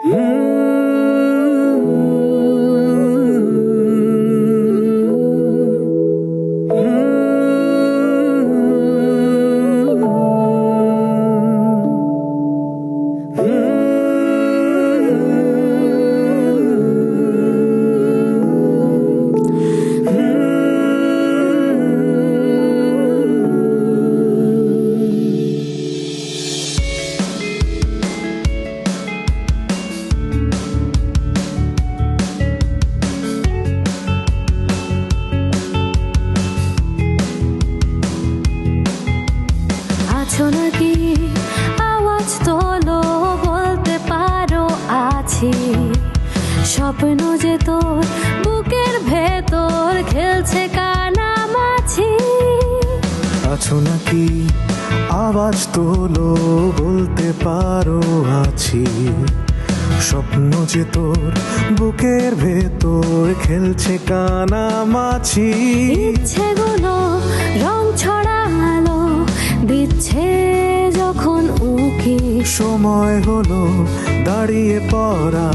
আছো নাকি আওয়াজ তোলো বলতে পারো আছি স্বপ্ন যে তোর বুকের ভেতর খেলছে কানামাছি আছো নাকি আওয়াজ তোলো বলতে পারো আছি স্বপ্ন যে তোর বুকের ভেতর খেলছে কানামাছি ইচ্ছেগুলো রং ছড়ালো দিচ্ছে যখন উকি সময় হলো দাঁড়িয়ে পড়া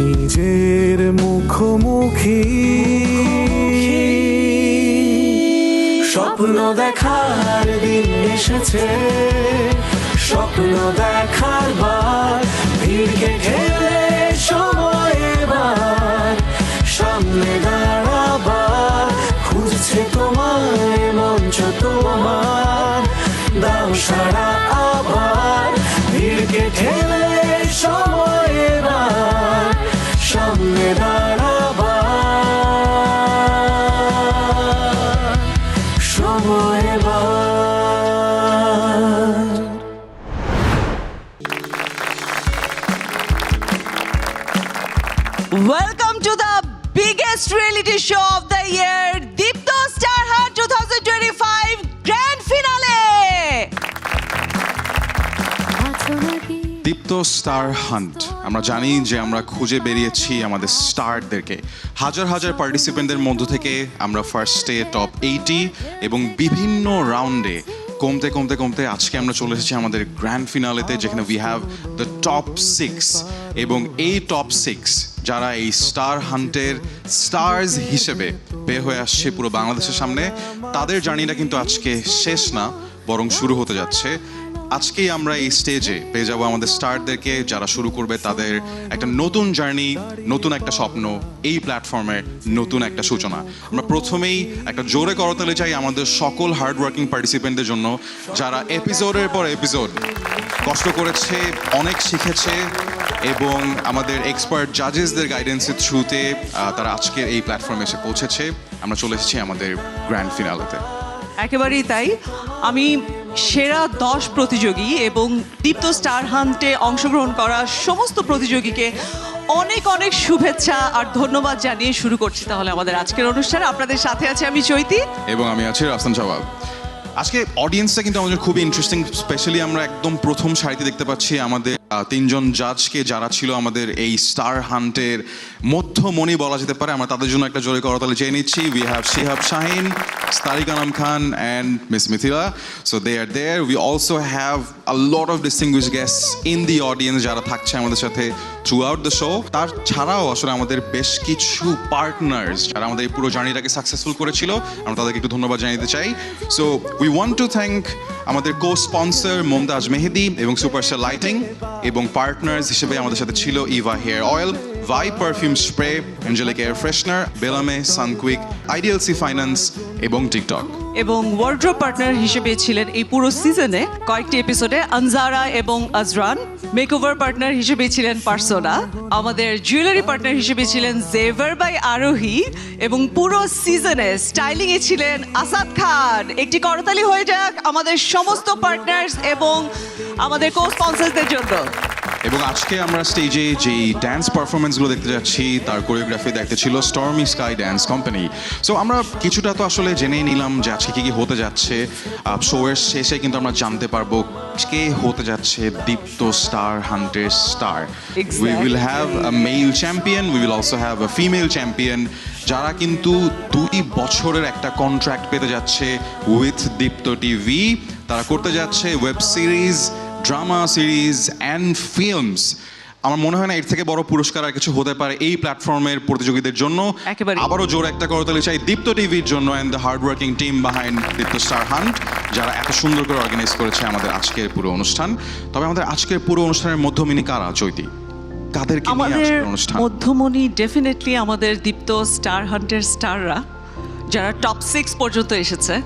নিজের মুখোমুখি স্বপ্ন দেখার দিন এসেছে স্বপ্ন দেখার বার ভিড়কে ঠেলে সময় এবার সামনে দাঁড়াবার খুঁজছে তোমায় মঞ্চ তোমার দাও সারা আবার ভিড়কে ঠেলে সময় এবার সামনে দাঁড়াবার সময় এবার Welcome to the biggest reality show of the year, Deepto Star Hunt 2025 Grand Finale! আছো নাকি দীপ্ত স্টার হান্ট আমরা জানি যে আমরা খুঁজে বেরিয়েছি আমাদের স্টারদেরকে হাজার হাজার পার্টিসিপেন্টদের মধ্য থেকে আমরা ফার্স্টে টপ 80 এবং বিভিন্ন রাউন্ডে কমতে কমতে কমতে আজকে আমরা চলে এসেছি আমাদের গ্র্যান্ড ফিনালেতে যেখানে উই হ্যাভ দ্য টপ 6 এবং এই টপ 6 যারা এই স্টার হান্টের স্টার্স হিসেবে বের হয়ে আসছে পুরো বাংলাদেশের সামনে তাদের জার্নিটা কিন্তু আজকে শেষ না বরং শুরু হতে যাচ্ছে আজকেই আমরা এই স্টেজে পেয়ে যাবো আমাদের স্টারদেরকে যারা শুরু করবে তাদের একটা নতুন জার্নি নতুন একটা স্বপ্ন এই প্ল্যাটফর্মের নতুন একটা সূচনা আমরা প্রথমেই একটা জোরে করতালি চাই আমাদের সকল হার্ড ওয়ার্কিং পার্টিসিপেন্টদের জন্য যারা এপিসোডের পর এপিসোড কষ্ট করেছে অনেক শিখেছে এবং আমাদের এক্সপার্ট জাজেসদের গাইডেন্সের থ্রুতে তারা আজকের এই প্ল্যাটফর্মে এসে পৌঁছেছে আমরা চলে এসেছি আমাদের গ্র্যান্ড ফিনালেতে একেবারেই তাই আমি সেরা 10 প্রতিযোগী এবং দীপ্ত স্টার হান্টে অংশগ্রহণ করা সমস্ত প্রতিযোগীকে অনেক অনেক শুভেচ্ছা আর ধন্যবাদ জানিয়ে শুরু করছি তাহলে আমাদের আজকের অনুষ্ঠান আপনাদের সাথে আছে আমি চৈতি এবং আমি আছি রাফসান শাওয়াব আজকে অডিয়েন্সটা কিন্তু আমাদের খুবই ইন্টারেস্টিং স্পেশালি আমরা একদম প্রথম সারিতে দেখতে পাচ্ছি আমাদের তিনজন জাজকে যারা ছিল আমাদের এই স্টার হান্টের মধ্যমণি বলা যেতে পারে আমরা তাদের জন্য একটা জোরে করতালি চেয়ে নিচ্ছি we have Shihab Shahin Tariq Anam Khan and miss Mithila so they are there we also have a lot of distinguish guests in the audience যারা থাকছে আমাদের সাথে থ্রু আউট দ্য শো তার ছাড়াও আসলে আমাদের বেশ কিছু পার্টনার্স যারা আমাদের এই পুরো জার্নিটাকে সাকসেসফুল করেছিল আমরা তাদেরকে একটু ধন্যবাদ জানাতে চাই so we want to thank আমাদের কো স্পন্সর মুমতাজ মেহেদি এবং সুপারস্টার লাইটিং এবং পার্টনার্স হিসেবে আমাদের সাথে ছিল ইভা হেয়ার অয়েল ভাই perfume spray Angelic air freshener বেলামে সানকুইক আইডিএলসি ফাইন্যান্স এবং টিকটক এবং ওয়ার্ড্রোব পার্টনার হিসেবে ছিলেন এই পুরো সিজনে কয়েকটি এপিসোডে আনজারা এবং আজরান মেকওভার পার্টনার হিসেবে ছিলেন পার্সোনা আমাদের জুয়েলারি পার্টনার হিসেবে ছিলেন জেভার বাই আরোহী এবং পুরো সিজনে স্টাইলিং এ ছিলেন আসাদ খান একটি করতালি হয়ে যাক আমাদের সমস্ত পার্টনার্স এবং আমাদের কো স্পন্সরদের জন্য এবং আজকে আমরা স্টেজে যেই ড্যান্স পারফরমেন্সগুলো দেখতে যাচ্ছি তার কোরিওগ্রাফি দেখতে ছিল stormy sky dance company so আমরা কিছুটা তো আসলে জেনেই নিলাম যে আজকে কী কী হতে যাচ্ছে শোয়ের শেষে কিন্তু আমরা জানতে পারবো কে হতে যাচ্ছে দীপ্ত স্টার হান্টের star we will have a male champion we will also have a female champion যারা কিন্তু 2 বছরের একটা কন্ট্রাক্ট পেতে যাচ্ছে উইথ দীপ্ত টিভি তারা করতে যাচ্ছে web series drama series and films আমার মনে হয় না এর থেকে বড় পুরস্কার আর কিছু হতে পারে এই প্ল্যাটফর্মের প্রতিযোগীদের জন্য। একেবারেই। আবারও জোর একটা করতালি চাই দীপ্ত টিভির জন্য and the hard working team behind Deepto star hunt, যারা এত সুন্দর করে অর্গানাইজ করেছে আমাদের আজকের পুরো অনুষ্ঠান। তবে আমাদের আজকের পুরো অনুষ্ঠানের মধ্যমণি কারা চৈতি? কাদেরকে নিয়ে আমাদের আজকের অনুষ্ঠান? মধ্যমণি ডেফিনেটলি আমাদের দীপ্ত স্টার হান্টের স্টাররা, যারা টপ 6 পর্যন্ত এসেছে।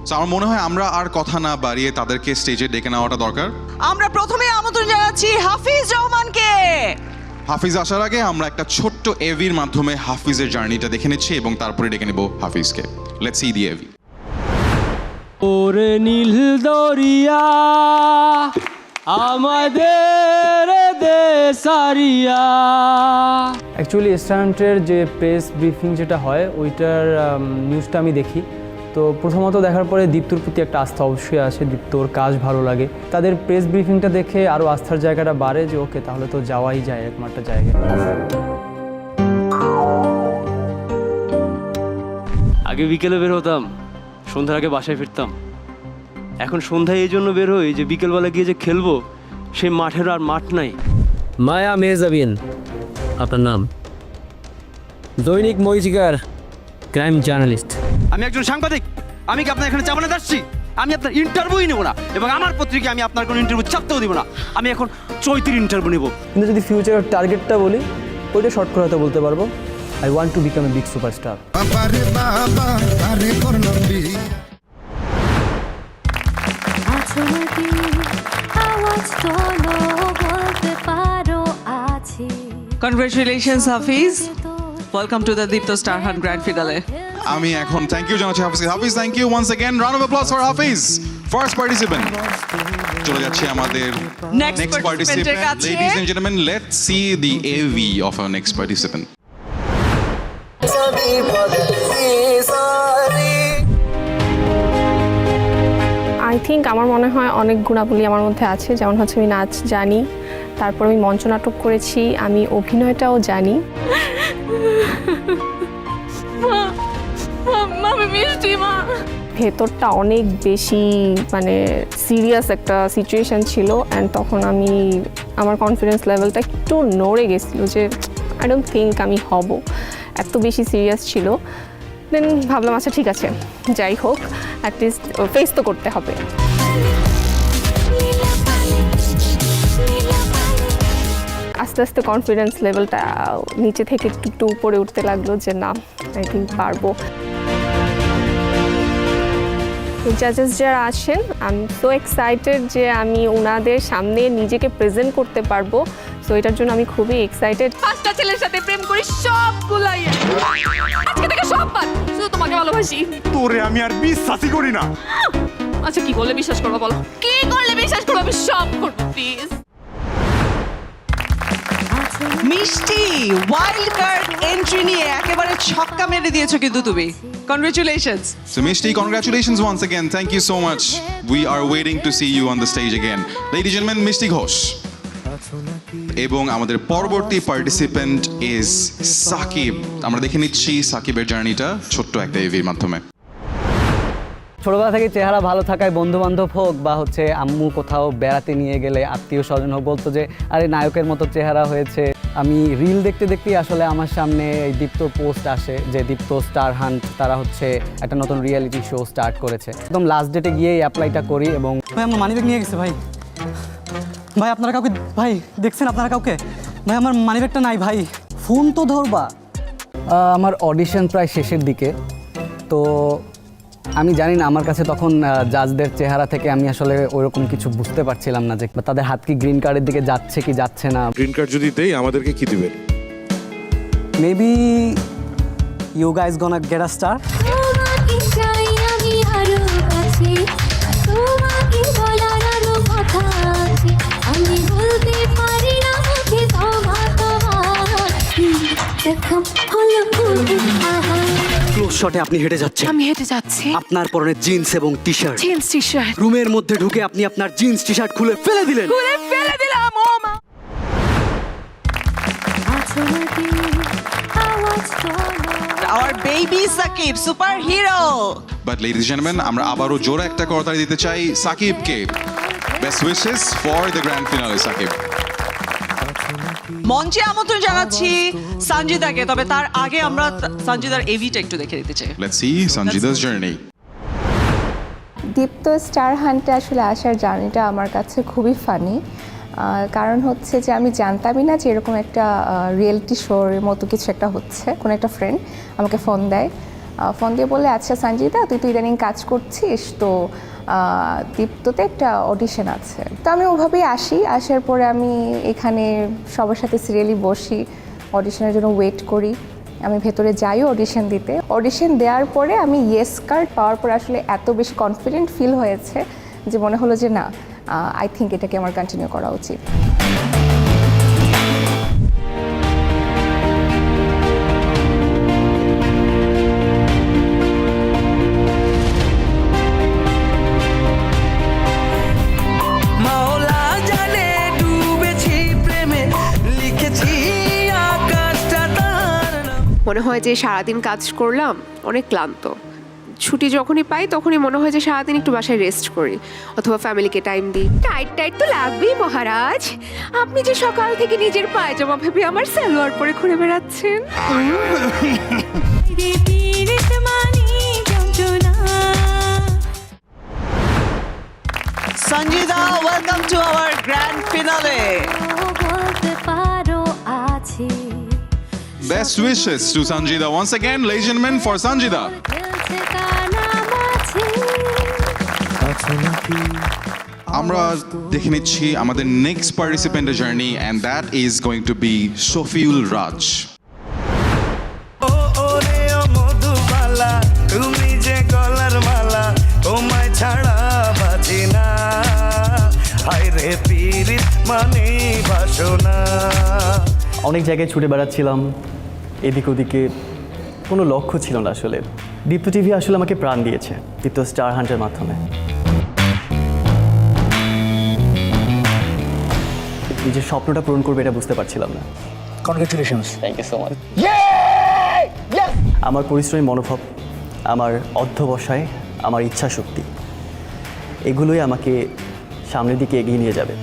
So, আমার মনে হয় আমরা আর কথা না বাড়িয়ে তাদেরকে স্টেজে ডেকে নেওয়াটা দরকার। আমরা প্রথমে আমন্ত্রণ জানাচ্ছি হাফিজ রহমানকে। হাফিজ আসার আগে আমরা একটা ছোট্ট এভির মাধ্যমে হাফিজের জার্নিটা দেখে নিচ্ছি এবং তারপরে ডেকে নেব হাফিজকে। Let's see the AV. ওরে নীল দরিয়া আমাদের দেশারিয়া। অ্যাকচুয়ালি স্টান্টের যে প্রেস ব্রিফিং যেটা হয় ওইটার নিউজটা আমি দেখি, তো প্রথমত দেখার পরে দীপ্তর প্রতি একটা আস্থা অবশ্যই আছে, দীপ্তর কাজ ভালো লাগে। তাদের প্রেস ব্রিফিংটা দেখে আরও আস্থার জায়গাটা বাড়ে যে ওকে তাহলে তো যাওয়াই যায় এরকম একটা জায়গায়। আগে বিকেলে বের হতাম, সন্ধ্যার আগে বাসায় ফিরতাম। এখন সন্ধ্যায় এই জন্য বের হই যে বিকেলবেলা গিয়ে যে খেলবো সেই মাঠের আর মাঠ নাই। মায়া মেহজাবিন আপনার নাম, দৈনিক মরিচিকার ক্রাইম জার্নালিস্ট। আমি একজন সাংবাদিক, আমি কি আপনার এখানে চাপানে যাচ্ছি? আমি আপনার ইন্টারভিউই নেব না এবং আমার পত্রিকায় আমি আপনার কোনো ইন্টারভিউ চাপতেও দিব না। আমি এখন চৈতির ইন্টারভিউ নেব। কিন্তু যদি ফিউচারের টার্গেটটা বলি ওইটা শর্ট করে হয়তো বলতে পারবো, I want to become a big superstar. আছো নাকি আওয়াজ তোলো বলতে পারো আছি। Congratulations Hafiz, welcome to the Deepto star hunt grand finale. আমি এখন থ্যাংক ইউ জানাচ্ছি হাফিজকে। Hafiz thank you once again, round of applause for Hafiz, first participant. চলে যাচ্ছে আমাদের Next নেক্সট participant-এর পার্টিসিপেন্ট। কাছে। Ladies and gentleman, let's see the AV of our next participant. I think আমার মনে হয় অনেক গুণাবলী আমার মধ্যে আছে, যেমন হচ্ছে আমি নাচ জানি, তারপর আমি মঞ্চনাটক করেছি, আমি অভিনয়টাও জানি। ভেতরটা অনেক বেশি মানে সিরিয়াস একটা সিচুয়েশন ছিল অ্যান্ড তখন আমি আমার কনফিডেন্স লেভেলটা একটু নড়ে গেছিলো যে আই ডোন্ট থিঙ্ক আমি হব, এত বেশি সিরিয়াস ছিল। দেন ভাবলাম আচ্ছা ঠিক আছে যাই হোক, অ্যাটলিস্ট ফেস তো করতে হবে। আস্তে আস্তে কনফিডেন্স লেভেলটা নিচে থেকে একটু একটু উপরে উঠতে লাগলো যে না আই থিঙ্ক পারবো। জাজেস যারা আসেন আমি সো এক্সাইটেড যে আমি ওনাদের সামনে নিজেকে প্রেজেন্ট করতে পারবো, সো এটার জন্য আমি খুবই এক্সাইটেড। 5টা ছেলের সাথে প্রেম করি সবগুলাই আজকে থেকে সব বাদ, শুধু তোমাকে ভালোবাসি। তোরে আমি আর বিশ্বাসই করি না। আচ্ছা কি করলে বিশ্বাস করবো বলো, কি করলে বিশ্বাস করবো? আমি সব করবো প্লিজ। মিষ্টি ওয়াইল্ড কার্ড এন্ট্রি নিয়ে একেবারে ছক্কা মেরে দিয়েছো কিন্তু তুমি। Congratulations. So Mishti, congratulations once again. Thank you so much. We are waiting to see you on the stage again. Ladies and gentlemen, Mishti Ghosh. এবং আমাদের পরবর্তী পার্টিসিপেন্ট ইজ সাকিব। আমরা দেখে নিচ্ছি সাকিবের জার্নিটা ছোট্ট একটা এভির মাধ্যমে। ছোটবেলা থেকে চেহারা ভালো থাকায় বন্ধু বান্ধব হোক বা হচ্ছে আম্মু কোথাও বেড়াতে নিয়ে গেলে আত্মীয় স্বজন হোক বলতো যে আরে নায়কের মতো চেহারা হয়েছে। আমি রিল দেখতে দেখতেই আসলে আমার সামনে এই দীপ্ত পোস্ট আসে যে দীপ্ত স্টার হান্ট তারা হচ্ছে একটা নতুন রিয়েলিটি শো স্টার্ট করেছে। একদম লাস্ট ডেটে গিয়ে অ্যাপ্লাইটা করি এবং ভাই আমার মানিব্যাগ নিয়ে গেছে ভাই। ভাই আপনারা কাউকে ভাই দেখছেন আপনারা কাউকে? ভাই আমার মানিব্যাগটা নাই ভাই, ফোন তো ধরবা। আমার অডিশন প্রায় শেষের দিকে, তো আমি জানি না আমার কাছে তখন জাজদের চেহারা থেকে আমি আসলে ওইরকম কিছু বুঝতে পারছিলাম না যে তাদের হাত কি গ্রিন কার্ডের দিকে যাচ্ছে কি যাচ্ছে না। গ্রিন কার্ড যদি দেই আমাদেরকে কি দিবেন? Maybe you guys gonna get a star. তোমাকে চাই আমি আরো কাছে, তোমাকে বলার আরো কথা আছে, আমি বলতে পারি না মুখে তোমার তোমার দেখো হলো ক্লোজ শটে আপনি হেঁটে যাচ্ছেন, আমি হেঁটে যাচ্ছি, আপনার পরনে জিন্স এবং T shirt. Jeans T shirt রুমের মধ্যে ঢুকে আপনি আপনার জিন্স টি শার্ট খুলে ফেলে দিলেন। খুলে ফেলে দিলাম। ও মা, আছো নাকি আওয়াজ তোলো। Our baby Sakib, superhero. But ladies and gentlemen, আমরা আবারও জোরে একটা করতালি দিতে চাই সাকিবকে। Best wishes for the grand finale, Shakib. মঞ্চে আমন্ত্রণ জানাচ্ছি সঞ্জিদাকে, তবে তার আগে আমরা সঞ্জিদার এভিটা একটু দেখে দিতে চাই। Let's see Sanjida's journey. Deepto star হান্টে আসলে আসার জার্নিটা আমার কাছে খুবই ফানি, কারণ হচ্ছে যে আমি জানতামই না যে এরকম একটা রিয়েলিটি শোর মতো কিছু একটা হচ্ছে। কোনো একটা ফ্রেন্ড আমাকে ফোন দেয়, ফোন দিয়ে বলে, আচ্ছা সঞ্জিদা তুই তো ইদানিং কাজ করছিস, তো দীপ্ততে একটা অডিশন আছে। তো আমি ওভাবেই আসি, আসার পরে আমি এখানে সবার সাথে সিরিয়ালি বসি, অডিশনের জন্য ওয়েট করি। আমি ভেতরে যাইও অডিশন দিতে। অডিশন দেওয়ার পরে আমি ইয়েস কার্ড পাওয়ার পরে আসলে এত বেশি কনফিডেন্ট ফিল হয়েছে যে মনে হলো যে না, আই থিঙ্ক এটাকে আমার কন্টিনিউ করা উচিত। মনে হয় যে সারাদিন কাজ করলাম, অনেক ক্লান্ত। ছুটি যখনই পাই তখনই মনে হয় যে সারাদিন একটু বাসায় রেস্ট করি অথবা ফ্যামিলিকে টাইম দিই। টাইট তো লাগবেই মহারাজ, আপনি যে সকাল থেকে নিজের পায়জামা ভেবে আমার সালোয়ার পরে ঘুরে বেড়াচ্ছেন। Sanjida, welcome to our grand finale. বলতে পারো আছি Best wishes to Sanjida once again, ladies and gentlemen, for Sanjida. খেলছে কানামাছি আমরা দেখে নিচ্ছি আমাদের নেক্সট পার্টিসিপেন্টের journey, and that is going to be Sofiul Raj. তুমি যে গলার মালা, তোমায় ছাড়া বাঁচি না, হায় রে পীরিত মানে বাসনা। অনেক জায়গায় ছুটে বেড়াচ্ছিলাম, এদিক ওদিকে কোনো লক্ষ্য ছিল না আসলে। দীপ্ত টিভি আসলে আমাকে প্রাণ দিয়েছে দীপ্ত স্টার হান্টের মাধ্যমে। নিজের স্বপ্নটা পূরণ করবে এটা বুঝতে পারছিলাম না। Congratulations. Thank you so much. আমার পরিশ্রমী মনোভাব, আমার অধ্যবসায়, আমার ইচ্ছা শক্তি, এগুলোই আমাকে সামনের দিকে এগিয়ে নিয়ে যাবে।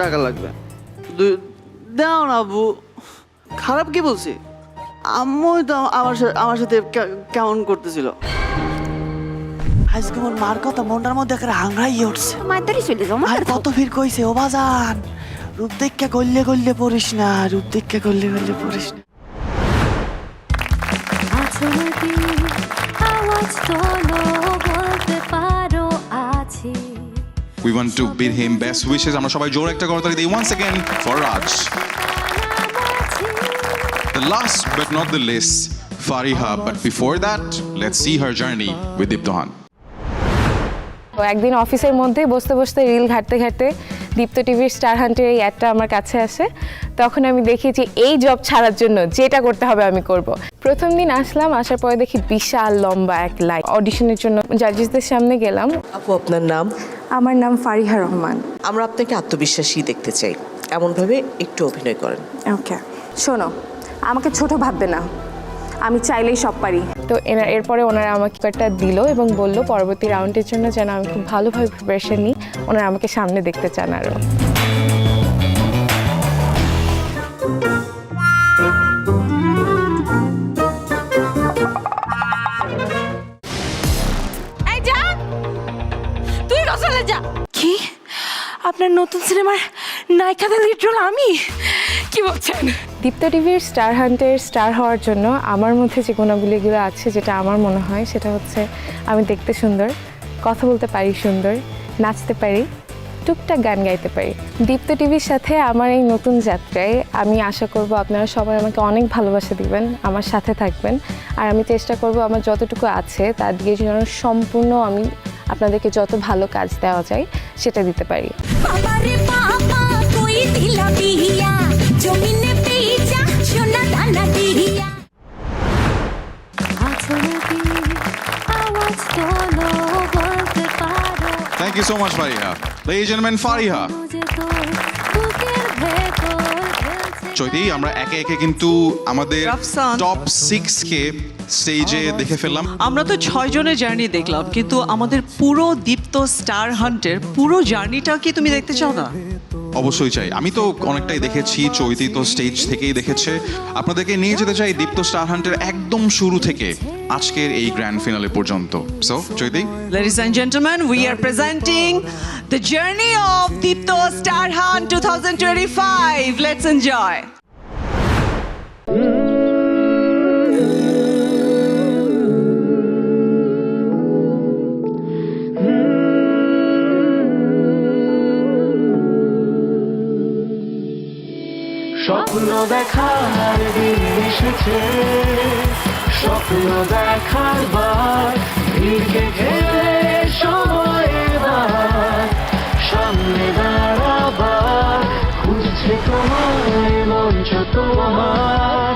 টাকা লাগবে, দাও না আব্বু। খারাপ কি বলছি? আম্মু তো আমার সাথে কেমন করতেছিল। আজকে মোর মার কথা মনটার মধ্যে একটা হাংড়াইয়ে উঠছে। মাদারি চলে যাও। আর কত ফির কইছে, ও বাজান রূপ দেখা গল্লে গল্লে পড়িস না, রূপ দেখা গল্লে গল্লে পড়িস না। আছো নাকি আওয়াজ তোলো, বলতে পারো আছি। We want to bid him best wishes. আমরা সবাই জোরে একটা করতালি দিই once again for Raj. The last but not the least, Fariha. But before that, let's see her journey with Diptohan. তো একদিন অফিসের মধ্যে বসতে বসতে রিল ঘাটতে ঘাটতে দীপ্ত টিভির স্টার হান্টের এই অ্যাডটা আমার কাছে আসে। তখন আমি দেখি যে এই জব ছাড়ার জন্য যেটা করতে হবে আমি করব। প্রথম দিন আসলাম, আসার পরে দেখি বিশাল লম্বা এক লাইন। অডিশনের জন্য জাজেসদের সামনে গেলাম। আপু, আপনার নাম? আমার নাম ফারিহা রহমান। আমরা আপনাকে আত্মবিশ্বাসী দেখতে চাই, এমনভাবে একটু অভিনয় করেন। ওকে, শোনো, আমাকে ছোট ভাববে না, আমি চাইলেই সব পারি। তো এরপরে ওনারা আমাকে একটা দিল এবং বলল পরবর্তী রাউন্ডের জন্য যেন আমি খুব ভালোভাবে প্রিপারেশন নিই। ওনারা আমাকে সামনে দেখতে চান আরও। তুই চলে যা। কি আপনার নতুন সিনেমার নায়িকাদের লিড রোল আমি? কি বলছেন? দীপ্ত টিভির স্টার হান্টের স্টার হওয়ার জন্য আমার মধ্যে যে গুণাবলীগুলো আছে, যেটা আমার মনে হয় সেটা হচ্ছে আমি দেখতে সুন্দর, কথা বলতে পারি সুন্দর, নাচতে পারি, টুকটাক গান গাইতে পারি। দীপ্ত টিভির সাথে আমার এই নতুন যাত্রায় আমি আশা করব আপনারা সবাই আমাকে অনেক ভালোবাসা দিবেন, আমার সাথে থাকবেন। আর আমি চেষ্টা করব আমার যতটুকু আছে তা দিয়ে যেন সম্পূর্ণ আমি আপনাদেরকে যত ভালো কাজ দেওয়া যায় সেটা দিতে পারি। Thank you so much Fariha. Ladies and gentlemen, Fariha. Chaiti, আমরা একে একে কিন্তু আমাদের রাফসান। টপ 6 কে স্টেজে দেখে ফেললাম। আমরা তো 6 জনের জার্নি দেখলাম, কিন্তু আমাদের পুরো দীপ্ত স্টার হান্টের পুরো জার্নিটা কি তুমি দেখতে চাও না? অবশ্যই চাই। আমি তো অনেকটাই দেখেছি, চৈতি তো স্টেজ থেকেই দেখেছে। আপনাদেরকে নিয়ে যেতে চাই দীপ্ত স্টার হান্টের একদম শুরু থেকে আজকের এই গ্র্যান্ড ফিনালে পর্যন্ত। So Chaiti, Ladies and gentlemen, we are presenting the journey of Deepto Star Hunt 2025. Let's enjoy. স্বপ্ন দেখার দিন এসেছে, স্বপ্ন দেখার বার, ভিড়কে ঘেরে সময় এবার, সামনে দাঁড়াবার, খুঁজছে তোমায় মঞ্চ তোমার।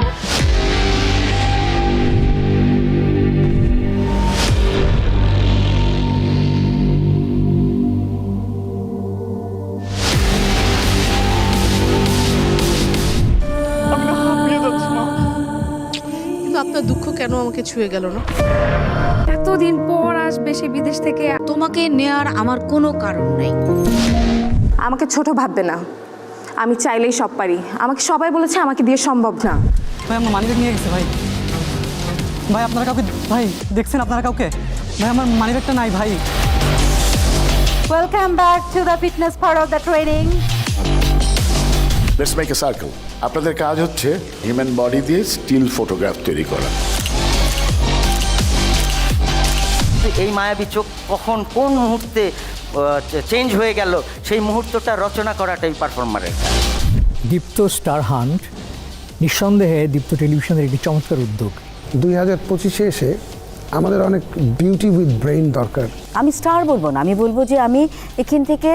কিন্তু আপনার দুঃখ কেন আমাকে ছুঁয়ে গেল না? এতদিন পর আসবে সে বিদেশ থেকে, তোমাকে নেয়ার আমার কোনো কারণ নেই। আমাকে ছোট ভাববে না, আমি চাইলেই সব পারি। আমাকে সবাই বলেছে আমাকে দিয়ে সম্ভব না। ভাই আমার মানিব্যাগ নিয়ে গেছে ভাই। ভাই আপনারা কাউকে, ভাই দেখছেন আপনারা কাউকে? ভাই আমার মানিব্যাগটা নাই ভাই। Welcome back to the fitness part of the training. Let's make a circle. আপনাদের কাজ হচ্ছে হিউম্যান বডি দিয়ে স্টিল ফটোগ্রাফ তৈরি করা। এই মায়াবী চোখ কখন কোন মুহূর্তে চেঞ্জ হয়ে গেল, সেই মুহূর্তটা রচনা করাটাই পারফর্মারের। দীপ্ত স্টার হান্ট নিঃসন্দেহে দীপ্ত টেলিভিশনের একটি চমৎকার উদ্যোগ। 2025-এ এসে আমাদের অনেক বিউটি উইথ ব্রেইন দরকার। আমি স্টার বলবো না, আমি বলবো যে আমি এখান থেকে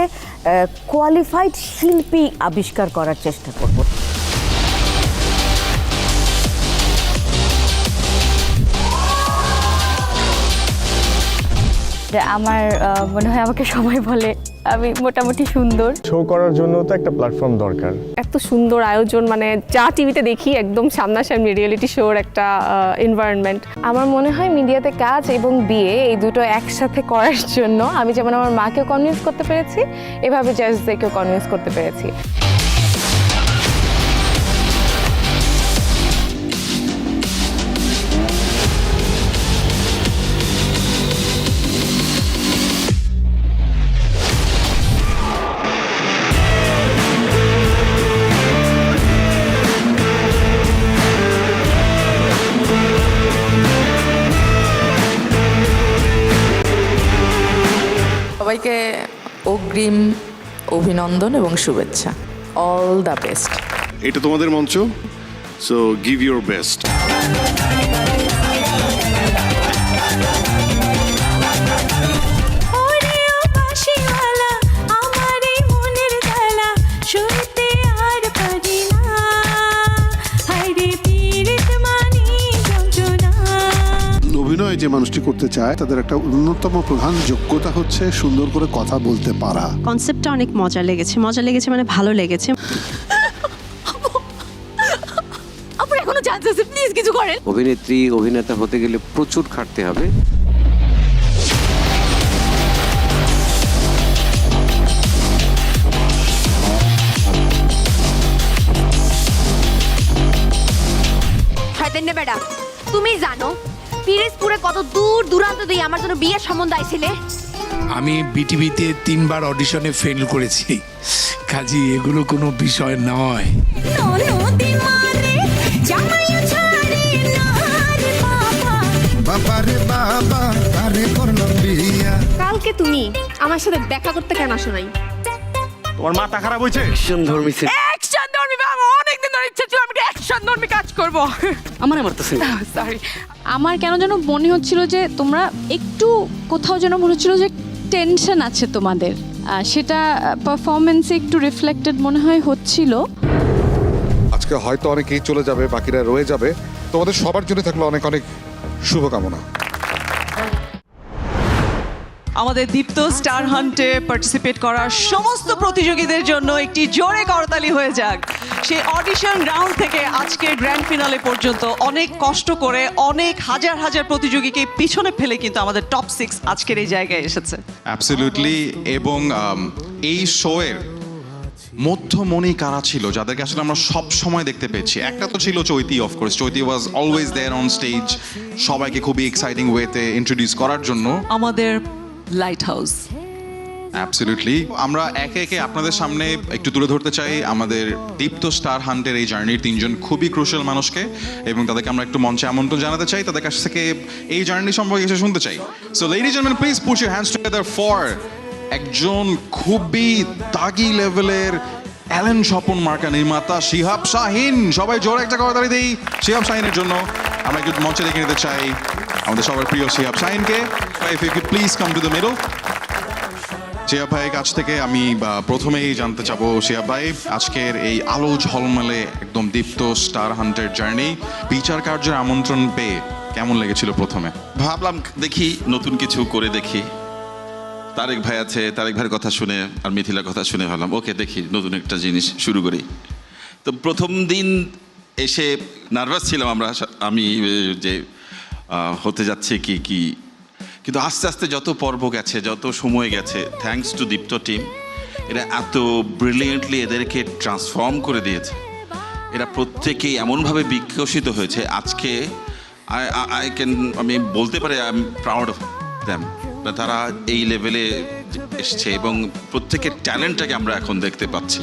কোয়ালিফাইড শিল্পী আবিষ্কার করার চেষ্টা করব। আমার মনে হয় আমাকে সবাই বলে আমি মোটামুটি সুন্দর। শো করার জন্য তো একটা প্ল্যাটফর্ম দরকার। এত সুন্দর আয়োজন, মানে যা টিভিতে দেখি একদম সামনাসামনি রিয়েলিটি শোর একটা এনভায়রনমেন্ট। আমার মনে হয় মিডিয়াতে কাজ এবং বিয়ে এই দুটো একসাথে করার জন্য আমি যেমন আমার মাকেও কনভিন্স করতে পেরেছি, এভাবে জাজদেরকেও কনভিন্স করতে পেরেছি। সবাইকে অগ্রিম অভিনন্দন এবং শুভেচ্ছা। All the best. এটা তোমাদের মঞ্চ, সো গিভ ইউর বেস্ট। অভিনয় যে মানুষটি করতে চায় তাদের একটা অন্যতম প্রধান যোগ্যতা হচ্ছে সুন্দর করে কথা বলতে পারা। কনসেপ্টটা অনেক মজা লেগেছে, মজা লেগেছে মানে ভালো লেগেছে। আপনার এখনো চান্স আছে, প্লিজ কিছু করেন। অভিনেত্রী অভিনেতা হতে গেলে প্রচুর খাটতে হবে। শয়তান বেটা, তুমি জানো পিরিজপুরে কত দূর দূরান্ত দিয়ে আমার জন্য বিয়ের সম্বন্ধ আইছিলে? আমি বিটিভিতে 3 বার অডিশনে ফেল করেছি, কাজী এগুলো কোনো বিষয় নয়। কালকে তুমি আমার সাথে দেখা করতে কেন আসো নাই? তোমার মাথা খারাপ হয়েছে? অ্যাকশন ধর্মী, আমি অনেকদিন ধরে ইচ্ছা ছিল আমি অ্যাকশন ধর্মী কাজ করব। আমার মারতেছে। সরি, আমার কেন যেন মনে হচ্ছিল যে তোমরা একটু কোথাও যেন মনে হচ্ছিল যে টেনশন আছে তোমাদের, সেটা পারফরমেন্সে একটু রিফ্লেক্টেড মনে হয় হচ্ছিল। আজকে হয়তো অনেকেই চলে যাবে, বাকিরা রয়ে যাবে। তোমাদের সবার জন্য থাকলো অনেক অনেক শুভকামনা। আমাদের দীপ্ত স্টার হান্টে পার্টিসিপেট করা সমস্ত প্রতিযোগীদের জন্য একটি জোরে করতালি হয়ে যাক। সেই অডিশন রাউন্ড থেকে আজকের গ্র্যান্ড ফিনালে পর্যন্ত অনেক কষ্ট করে অনেক হাজার হাজার প্রতিযোগীকে পিছনে ফেলে কিন্তু আমাদের টপ 6 আজকের এই জায়গায় এসেছে। অ্যাবসলিউটলি। এবং এই শোয়ের মধ্যমণি কারা ছিল যাদেরকে আসলে আমরা সব সময় দেখতে পেয়েছি? একটা তো ছিল Chaiti, of course Chaiti was always there on stage, সবাইকে খুবই এক্সাইটিং ওয়েতে ইন্ট্রোডিউস করার জন্য। আমাদের লাইট হাউস। অ্যাবসলিউটলি। আমরা একে একে আপনাদের সামনে একটু তুলে ধরতে চাই আমাদের দীপ্ত স্টার হান্টের এই জার্নির 3 জন খুবই ক্রুশাল মানুষকে, এবং তাদেরকে আমরা একটু মঞ্চে আমন্ত্রণ জানাতে চাই, তাদের কাছ থেকে এই জার্নি সম্পর্কে কিছু শুনতে চাই। So ladies and gentleman, please put your hands together for একজন খুবই দাগি লেভেলের অ্যালেন স্বপন মার্কা নির্মাতা শিহাব শাহিন। সবাই জোরে একটা করতালি দেই শিহাব শাহিনের জন্য। আমরা একটু মঞ্চে দেখে নিতে চাই আমাদের সবার প্রিয় শিহাব শাহিনকে। If you could please come to the middle. Shihab ভাইয়ের কাছ থেকে আমি প্রথমেই জানতে চাবো, শিহাব ভাই আজকের এই আলো ঝলমলে একদম দীপ্ত স্টার হান্টের জার্নি বিচার কার্যের আমন্ত্রণ পেয়ে কেমন লেগেছিল প্রথমে? ভাবলাম দেখি নতুন কিছু করে দেখি। তারেক ভাই আছে, তারেক ভাইয়ের কথা শুনে আর মিথিলার কথা শুনে ভাবলাম ওকে দেখি নতুন একটা জিনিস শুরু করি। তো প্রথম দিন এসে নার্ভাস ছিলাম আমি যে হতে যাচ্ছে কি, কিন্তু আস্তে আস্তে যত পর্ব গেছে, যত সময় গেছে, থ্যাঙ্কস টু দীপ্ত টিম, এরা এত ব্রিলিয়েন্টলি এদেরকে ট্রান্সফর্ম করে দিয়েছে। এরা প্রত্যেকেই এমনভাবে বিকশিত হয়েছে আজকে আমি বলতে পারি I am proud of them. তারা এই লেভেলে এসছে এবং প্রত্যেকের ট্যালেন্টটাকে আমরা এখন দেখতে পাচ্ছি।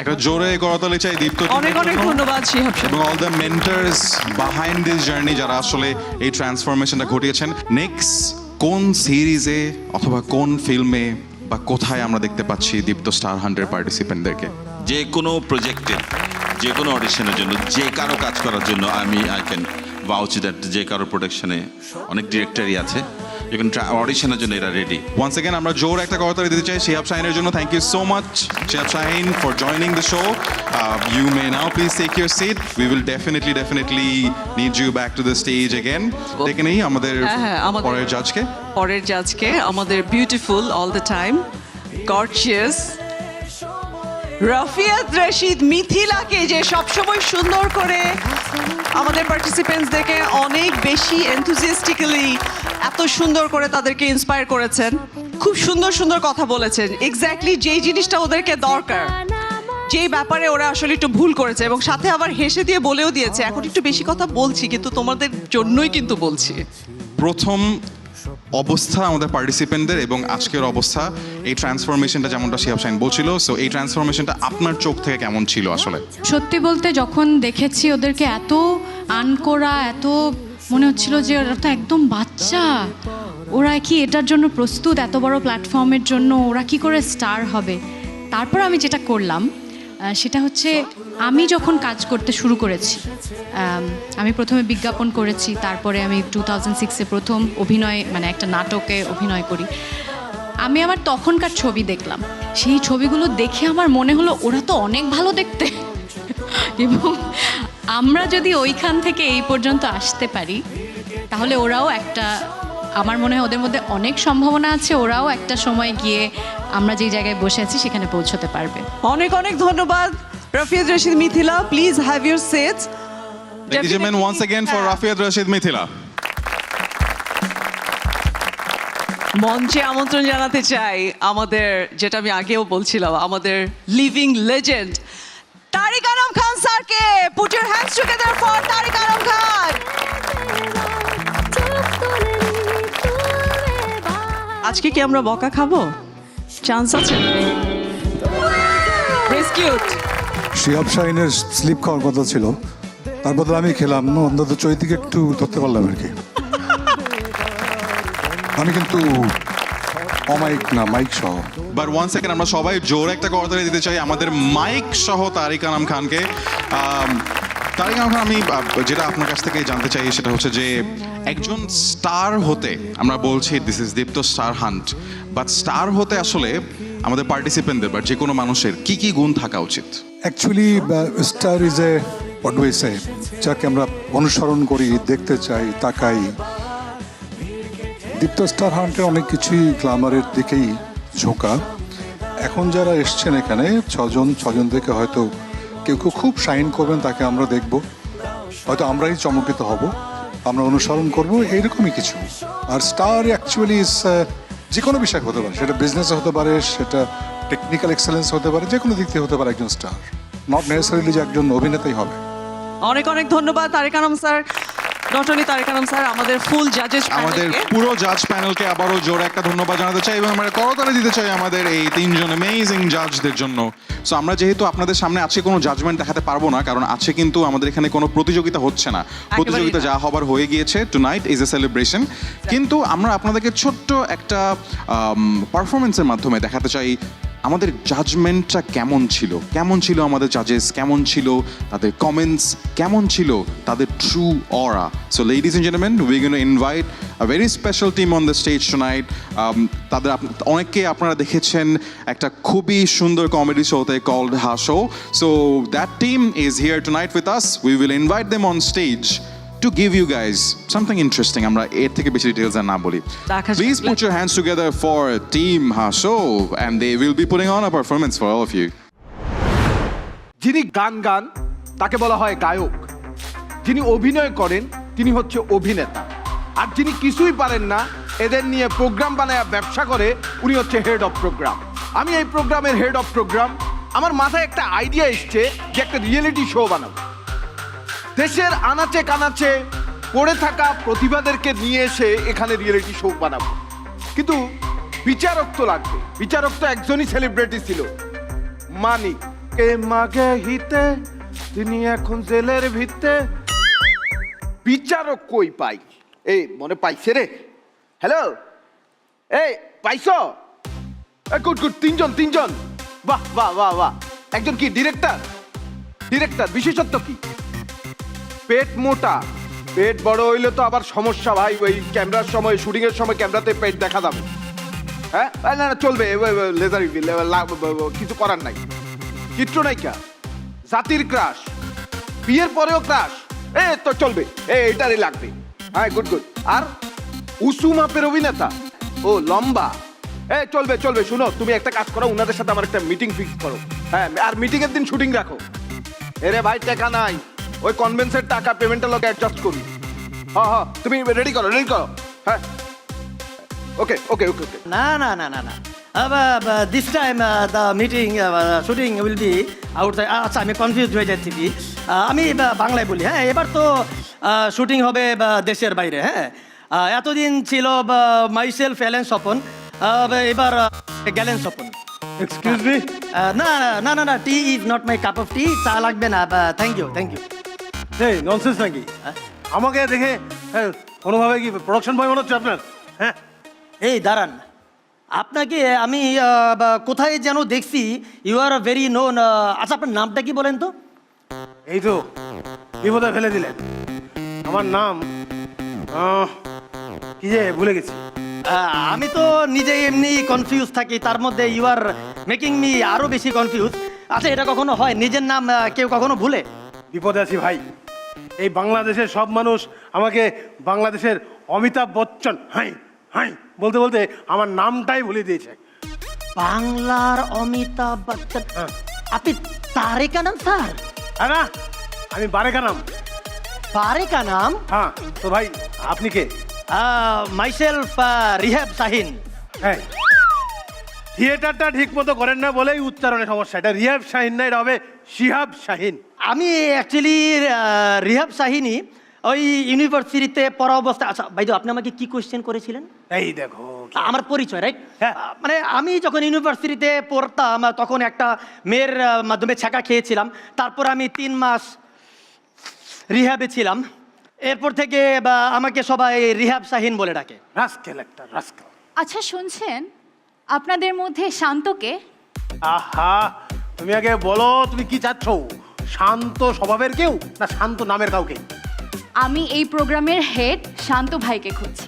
একটা জোরে করতালি চাই দীপ্ত। অনেক অনেক ধন্যবাদ শিহাব এবং all the mentors behind this journey যারা আসলে এই ট্রান্সফরমেশনটা ঘটিয়েছেন। নেক্সট কোন সিরিজে অথবা কোন ফিল্মে বা কোথায় আমরা দেখতে পাচ্ছি দীপ্ত স্টার হান্টের পার্টিসিপেন্টদেরকে? যে কোনো প্রজেক্টে, যে কোনো অডিশনের জন্য, যে কারো কাজ করার জন্য আই ক্যান ভাউচ দ্যাট যে কারো প্রোডাকশনে অনেক ডিরেক্টরই আছে, এখন অডিশনের জন্য এরা রেডি। ওয়ান্স এগেন আমরা জোর একটা করতালি দিতে চাই শিহাব শাহিনের জন্য। Thank you so much Shihab Shahin for joining the show. You may now please take your seat. We will definitely need you back to the stage again. দেখে নেই আমাদের পরের জাজকে আমাদের beautiful all the time gorgeous Rafiath Rashid মিথিলাকে, যে সবসময় সুন্দর করে আমাদের পার্টিসিপেন্টসদেরকে অনেক বেশি এনথুজিয়াস্টিক্যালি এত সুন্দর করে তাদেরকে ইন্সপায়ার করেছেন। খুব সুন্দর সুন্দর কথা বলেছেন, এক্স্যাক্টলি যেই জিনিসটা ওদেরকে দরকার, যেই ব্যাপারে ওরা আসলে একটু ভুল করেছে, এবং সাথে আবার হেসে দিয়ে বলেও দিয়েছে এখন একটু বেশি কথা বলছি কিন্তু তোমাদের জন্যই কিন্তু বলছি। প্রথম অবস্থা আমাদের পার্টিসিপেন্টদের এবং আজকের অবস্থা, এই ট্রান্সফরমেশনটা যেমনটা শিহাব শাহিন বলছিল, সো এই ট্রান্সফরমেশনটা আপনার চোখ থেকে কেমন ছিল আসলে? সত্যি বলতে যখন দেখেছি ওদেরকে এত আনকোরা, এত মনে হচ্ছিল যে ওরা তো একদম বাচ্চা, ওরা কি এটার জন্য প্রস্তুত, এত বড় প্ল্যাটফর্মের জন্য ওরা কি করে স্টার হবে। তারপর আমি যেটা করলাম সেটা হচ্ছে আমি যখন কাজ করতে শুরু করেছি, আমি প্রথমে বিজ্ঞাপন করেছি, তারপরে আমি 2006-এ প্রথম অভিনয় মানে একটা নাটকে অভিনয় করি। আমি আমার তখনকার ছবি দেখলাম, সেই ছবিগুলো দেখে আমার মনে হলো ওরা তো অনেক ভালো দেখতে, এবং আমরা যদি ওইখান থেকে এই পর্যন্ত আসতে পারি তাহলে ওরাও একটা, আমার মনে হয় ওদের মধ্যে অনেক সম্ভাবনা আছে, ওরাও একটা সময় গিয়ে আমরা যেই জায়গায় বসে আছি সেখানে পৌঁছতে পারবে। অনেক অনেক ধন্যবাদ Rafiath Rashid Mithila, please have your seats. Ladies and gentlemen, once again for Rafiat Rashid Mithila. মঞ্চে আমন্ত্রণ জানাতে চাই আমাদের, যেটা আমি আগেও বলছিলাম, আমাদের লিভিং লেজেন্ড তারিক আনাম খান স্যারকে। Put your hands together for Tariq Anam Khan. আজকে কি আমরা বকা খাবো? চান্স আছে? রেস্কিউড। শিহাব শাহিনের স্লিপ খাওয়ার কথা ছিল, তার বদলে আমি খেলাম, অন্তত চৈতিকে একটু ধরতে পারলাম আর কি। আমি কিন্তু অমাইক না, মাইক সহ। বাট ওয়ান সেকেন্ড আমরা সবাই জোর একটা করতালি দিতে চাই আমাদের মাইক সহ তারিক আনাম খানকে। তারিক আনাম খান, আমি যেটা আপনার কাছ থেকে জানতে চাই সেটা হচ্ছে যে একজন স্টার হতে, আমরা বলছি this is Deepto star hunt, but star হতে আসলে আমাদের পার্টিসিপেন্টদের বা যে কোনো মানুষের কি কি গুণ থাকা উচিত? Actually star is a what do I say, যাকে আমরা অনুসরণ করি, দেখতে চাই, তাকাই, দীপ্ত স্টার হান্টের অনেক কিছুই গ্ল্যামারের দিকেই ঝোঁকা। এখন যারা এসছেন এখানে ছজন থেকে হয়তো কেউ কেউ খুব শাইন করবেন, তাকে আমরা দেখব, হয়তো আমরাই চমকিত হব, আমরা অনুসরণ করব, এইরকমই কিছু। আর স্টার অ্যাকচুয়ালি যে কোনো বিষয় হতে পারে, সেটা বিজনেসে হতে পারে, সেটা টেকনিক্যাল এক্সেলেন্স হতে পারে, যে কোনো দিক থেকে হতে পারে একজন স্টার, নট নেসেসারিলি যে একজন অভিনেতাই হবে। অনেক অনেক ধন্যবাদ Tarek Anam sir, not only Tarek Anam sir, আমাদের ফুল জাজেস আমাদের পুরো জাজ প্যানেলকে আবারও জোরে একটা ধন্যবাদ জানাতে চাই এবং আমরা করতালি দিতে চাই আমাদের এই তিনজন অ্যামেজিং জাজদের জন্য। সো আমরা যেহেতু আপনাদের সামনে আজকে কোনো জাজমেন্ট দেখাতে পারবো না, কারণ আছে কিন্তু আমাদের এখানে কোনো প্রতিযোগিতা হচ্ছে না, প্রতিযোগিতা যা হবার হয়ে গিয়েছে, টুনাইট ইজ এ সেলিব্রেশন। কিন্তু আমরা আপনাদেরকে ছোট্ট একটা পারফরমেন্সের মাধ্যমে দেখাতে চাই আমাদের জাজমেন্টটা কেমন ছিল আমাদের জাজেস, কেমন ছিল তাদের কমেন্টস, কেমন ছিল তাদের true aura. So ladies and gentleman, we gonna invite a very special team on the stage tonight. তাদের অনেককে আপনারা দেখেছেন একটা খুবই সুন্দর কমেডি শোতে কল্ড হাসো। So that team is here tonight with us. We will invite them on stage to give you guys something interesting. আমরা এর থেকে বেশি ডিটেইলস আর না বলি। Please put your hands together for Team Hasho and they will be putting on a performance for all of you. যিনি গান তাকে বলা হয় গায়ক, যিনি অভিনয় করেন তিনি হচ্ছে অভিনেতা, আর যিনি কিছুই পারেন না এদের নিয়ে প্রোগ্রাম বানায় ব্যবসা করে উনি হচ্ছে হেড অফ প্রোগ্রাম। আমি এই প্রোগ্রামের হেড অফ প্রোগ্রাম। আমার মাথায় একটা আইডিয়া এসছে যে একটা রিয়েলিটি শো বানাবো, দেশের আনাচে কানাচে পড়ে থাকা প্রতিভাদেরকে নিয়ে এসে এখানে রিয়েলিটি শো বানাবো। কিন্তু বিচারক তো লাগবে, বিচারক তো একজনই সেলিব্রিটি ছিল, মানিক কে মাগে হিতে, তিনি এখন জেলের ভিত্তে। বিচারক কই পাই? এই মনে পাইছে রে? হ্যালো, এই পাইছ? গুড গুড, তিনজন, বাহ বাহ বাহ বাহ। একজন কি ডিরেক্টর? বিশেষত্ব কি? পেট মোটা, পেট বড় হইলে তো আবার সমস্যা ভাই, ওই ক্যামেরার সময়, শুটিং এর সময় ক্যামেরাতে পেট দেখা যাবে। হ্যাঁ না চলবে, লেজার কিছু করার নাই। চিত্রনায়িকা, জাতির ক্রাশ, বিয়ের পরেও ক্রাশ, তো চলবে, এটারই লাগবে। হ্যাঁ গুড। আর উঁচু মাপের অভিনেতা, ও লম্বা, চলবে। শুনো, তুমি একটা কাজ করো, উনাদের সাথে আমার একটা মিটিং ফিক্স করো। হ্যাঁ, আর মিটিং এর দিন শুটিং রাখো। এরে ভাই টাকা নাই, ওই কনভেন্সের টাকা পেমেন্টের লগে অ্যাডজাস্ট করি। হ্যাঁ তুমি রেডি করো। হ্যাঁ ওকে। না this time the meeting shooting will be outside. আচ্ছা, আমি কনফিউজ হয়ে যাচ্ছি কি, আমি বাংলায় বলি। হ্যাঁ, এবার তো শুটিং হবে দেশের বাইরে। হ্যাঁ, এতদিন ছিল মাইসেলফ এলেন স্বপন, এবার গেলেন স্বপন। Excuse me? না, tea is not my cup of tea. চা লাগবে না, থ্যাংক ইউ। এই ননসেন্স নাকি? আমাকে দেখে কোনোভাবে কি প্রোডাকশন বয় মনে হচ্ছে আপনার? হ্যাঁ, এই দাঁড়ান, আপনাকে আমি কোথায় যেন দেখছি, ইউ আর ভেরি নোন। আচ্ছা, আপনার নামটা কি বলেন তো? এই তো বিপদে ফেলে দিলেন। আমার নাম কি যে ভুলে গেছি। আমি তো নিজে এমনি কনফিউজ থাকি, তার মধ্যে ইউ আর মেকিং মি আরো বেশি কনফিউজ। আচ্ছা, এটা কখনো হয় নিজের নাম কেউ কখনো ভুলে? বিপদে আছি ভাই, এই বাংলাদেশের সব মানুষ আমাকে বাংলাদেশের অমিতাভ বচ্চন হাই বলতে বলতে আমার নামটাই ভুলে দিয়েছে। বাংলার অমিতাভ বচ্চন? আপনি তারেক আনাম স্যার? না, আমি বারেকা নাম। বারেকা নাম? হ্যাঁ, তো ভাই আপনি কে? মাইসেলফ রিহাব শাহিন। হ্যাঁ, থিয়েটারটা ঠিক মতো করেন না বলেই উচ্চারণের সমস্যা। এটা রিহাব শাহিন না, এটা হবে শিহাব শাহিন। আমি অ্যাকচুয়ালি রিহাব শাহিনী, ওই ইউনিভার্সিটিতে পড়া অবস্থা। আচ্ছা ভাই, আপনি আমাকে কি কোয়েশ্চেন করেছিলেন? এই দেখো আমার পরিচয়, রাইট? হ্যাঁ। মানে আমি যখন ইউনিভার্সিটিতে পড়তাম তখন একটা মেয়ের মাধ্যমে ছ্যাঁকা খেয়েছিলাম, তারপর আমি 3 মাস রিহাবে ছিলাম। এরপর থেকে আমাকে সবাই রিহাব শাহিন বলে ডাকে। রাস্কেল একটা রাস্কেল। আচ্ছা শুনছেন, আপনাদের মধ্যে শান্তকে? আহা, তুমি আগে বলো তুমি কি চাচ্ছ? শান্ত স্বভাবের কেউ না শান্ত নামের কাউকে? আমি এই প্রোগ্রামের হেড শান্ত ভাইকে খুঁজছি।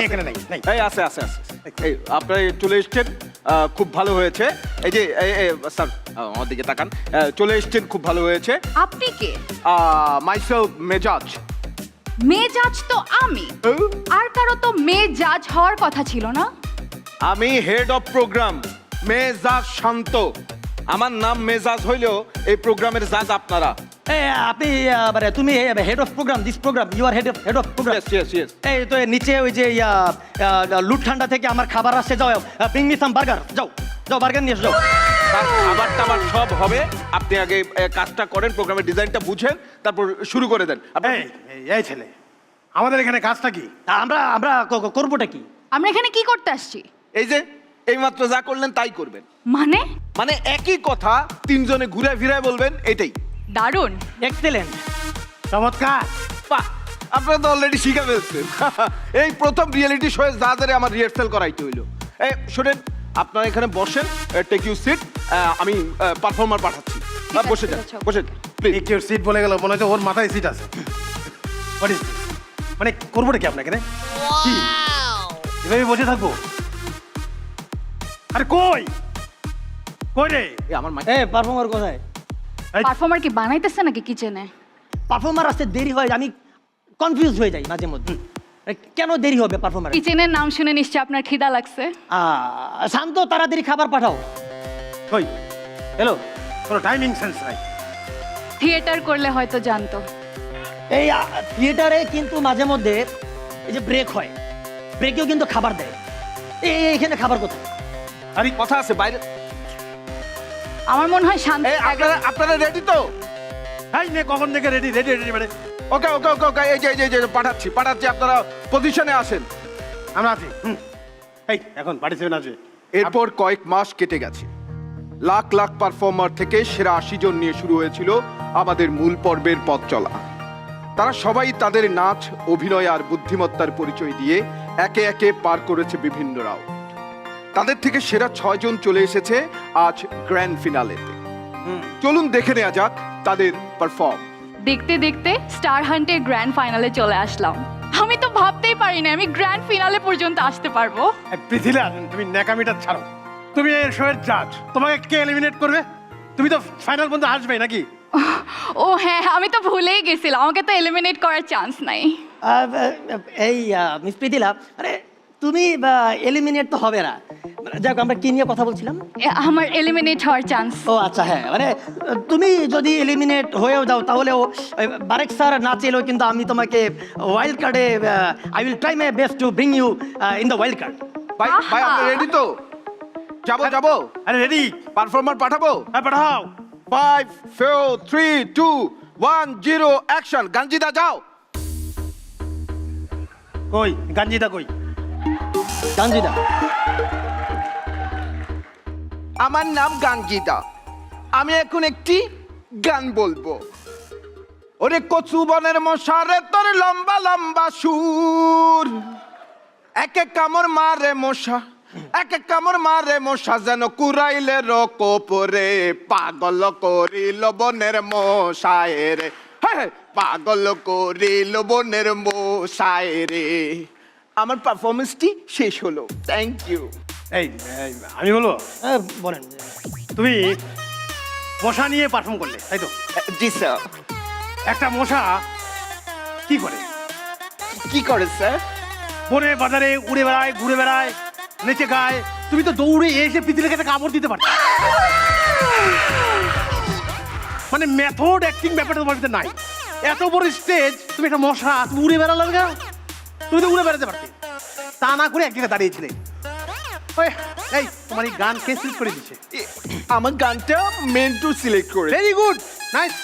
এখানে নাই। আছে এই আপনারা চলে এসছেন, খুব ভালো হয়েছে। এই যে স্যার আমার দিকে তাকান, চলে এসছেন, খুব ভালো হয়েছে। আপনি কে? মাইসেলফ মেজাজ। মেয়ে জাজ তো আমি, আর কারো তো মেয়ে জাজ হওয়ার কথা ছিল না। আমি হেড অফ প্রোগ্রাম, মেজাজ শান্ত। আমার নাম মেজাজ হইলেও এই প্রোগ্রামের জাজ আপনারা। আপনি মানে তুমি head of program, this program you are head of program. এই তো নিচে ওই যে লুট ঠান্ডা থেকে আমার খাবার আসছে, যাও ব্রিং মি সাম বার্গার, যাও যাও বার্গার নিয়ে এসো, যাও। খাবার টাবার সব হবে, আপনি আগে কাজটা করেন, প্রোগ্রামের ডিজাইনটা বুঝেন, তারপর শুরু করে দেন। এই ছেলে, আমাদের এখানে কাজটা কি? আমরা আমরা করবোটা কি? আমরা এখানে কি করতে আসছি? এই যে এইমাত্র যা করলেন তাই করবেন। মানে মানে একই কথা তিনজনে ঘুরে ফিরে বলবেন, এটাই। দারুণ, এক্সেলেন্ট, চমৎকার। বাহ, আপনারা তো অলরেডি শিখে ফেলছেন। এই প্রথম রিয়েলিটি শোয়ে যাদের আমার রিহার্সাল করাইতে হইলো। এই শোনেন, আপনারা এখানে বসেন, টেক ইউ সিট, আমি পারফর্মার পাঠাচ্ছি। বসে যান, বসে প্লিজ। টেক ইউর সিট বলে গেল, মনে হচ্ছে ওর মাথায় সিট আছে। What is- মানে করবোটা কি আপনাকে? কি এভাবে বসে থাকবো? আরে কই কই রে আমার পারফর্মার কোথায়? পারফর্মার কি বানাইতেছে নাকি কিচেনে? পারফর্মার আসতে দেরি হয়, আমি কনফিউজ হয়ে যাই মাঝে মধ্যে। কেন দেরি হবে পারফর্মার? কিচেনের নাম শুনে নিশ্চয় আপনার খিদা লাগছে। শান্ত, তাড়াতাড়ি খাবার পাঠাও। কই হ্যালো, কোনো টাইমিং সেন্স নাই। থিয়েটার করলে হয়তো জানতো। এই থিয়েটারে কিন্তু মাঝে মধ্যে এই যে ব্রেক হয়, ব্রেকেও কিন্তু খাবার দেয়। এইখানে খাবার কোথায়? আরে কথা আছে বাইরে। আমার মনে হয় শান্ত। আপনারা রেডি তো? হাই নে, কখন থেকে রেডি রেডি রেডি মানে? ওকে ওকে ওকে ওকে, এই যে এই যে পাঠাচ্ছি পাঠাচ্ছি, আপনারা পজিশনে আসেন। আমরা আছি। এই এখন পার্টিসিপেন্ট আছে। এরপর কয়েক মাস কেটে গেছে। লাখ লাখ পারফর্মার থেকে সেরা 80 জন নিয়ে শুরু হয়েছিল আমাদের মূল পর্বের পথ চলা। তারা সবাই তাদের নাচ, অভিনয় আর বুদ্ধিমত্তার পরিচয় দিয়ে একে একে পার করেছে বিভিন্ন রাউন্ড। তাদের থেকে সেরা 6 জন চলে এসেছে আজ গ্র্যান্ড ফিনালেতে। চলুন দেখে নেওয়া যাক তাদের পারফর্ম। দেখতে দেখতে স্টার হান্টের গ্র্যান্ড ফাইনালে চলে আসলাম। আমি তো ভাবতেই পারি না আমি গ্র্যান্ড ফিনালে পর্যন্ত আসতে পারবো। পৃথিলা, তুমি ন্যাকামিটা ছাড়ো। তুমি এই শোয়ের জাজ, তোমাকে কে এলিমিনেট করবে? তুমি তো ফাইনাল পর্যন্ত আসবে নাকি? ও হ্যাঁ, আমি তো ভুলেই গেছিলাম, আমাকে তো এলিমিনেট করার চান্স নাই। এই মিস প্রীতিলা, আরে তুমি এলিমিনেট তো হবে না। যাক, আমরা কি নিয়ে কথা বলছিলাম? আমার এলিমিনেট হওয়ার চান্স। ও আচ্ছা, হ্যাঁ, মানে তুমি যদি এলিমিনেট হয়েও যাও তাহলেও বারেক স্যার না চাইলেও কিন্তু আমি তোমাকে ওয়াইল্ড কার্ডে, I will try my best to bring you in the wild card. ভাই ভাই, আপনি রেডি তো? যাবো। আরে রেডি, পারফর্মার পাঠাবো? হ্যাঁ পাঠাও। 5 4 3 2 1 0 অ্যাকশন। গাঞ্জিদা যাও। কই গাঞ্জিদা কই? গাঞ্জিদা, আমার নাম গাঞ্জিদা। আমি এখন একটি গান বলবো। ওরে কচু বনের মশারে তোর লম্বা লম্বা সুর, এক এক কামড় মারে মশা, এক এক কামড় মারে মশা, যেন কুরাইলে রকোপরে, পাগল করিল বনের মশায় রে, হ্যাঁ পাগল করিল বনের মশায় রে। আমার পারফরমেন্সটি শেষ হলো, থ্যাংক ইউ। এই আমি বলবো? বলেন। তুমি মশা নিয়ে পারফর্ম করলে, তাই তো? জি স্যার। একটা মশা কি করে? কি করে স্যার? বনে বাজারে উড়ে বেড়ায়, ঘুরে বেড়ায়, নেচে গায়। তুমি তো দৌড়ে এসে পৃথিবীকে একটা কামড় দিতে পারো। মানে মেথড অ্যাক্টিং ব্যাপারটা তোমার ভিতরে নাই। এত বড় স্টেজ, তুমি একটা মশা, তুমি উড়ে বেড়ালে কেন? তুমি তো উড়ে বেড়াতে পারতে, তা না করে এক জায়গায় দাঁড়িয়েছিলে। এই তোমার এই গান কে সিলেক্ট করে দিচ্ছে? আমার গানটা মেন্টু সিলেক্ট করে। Very good, nice.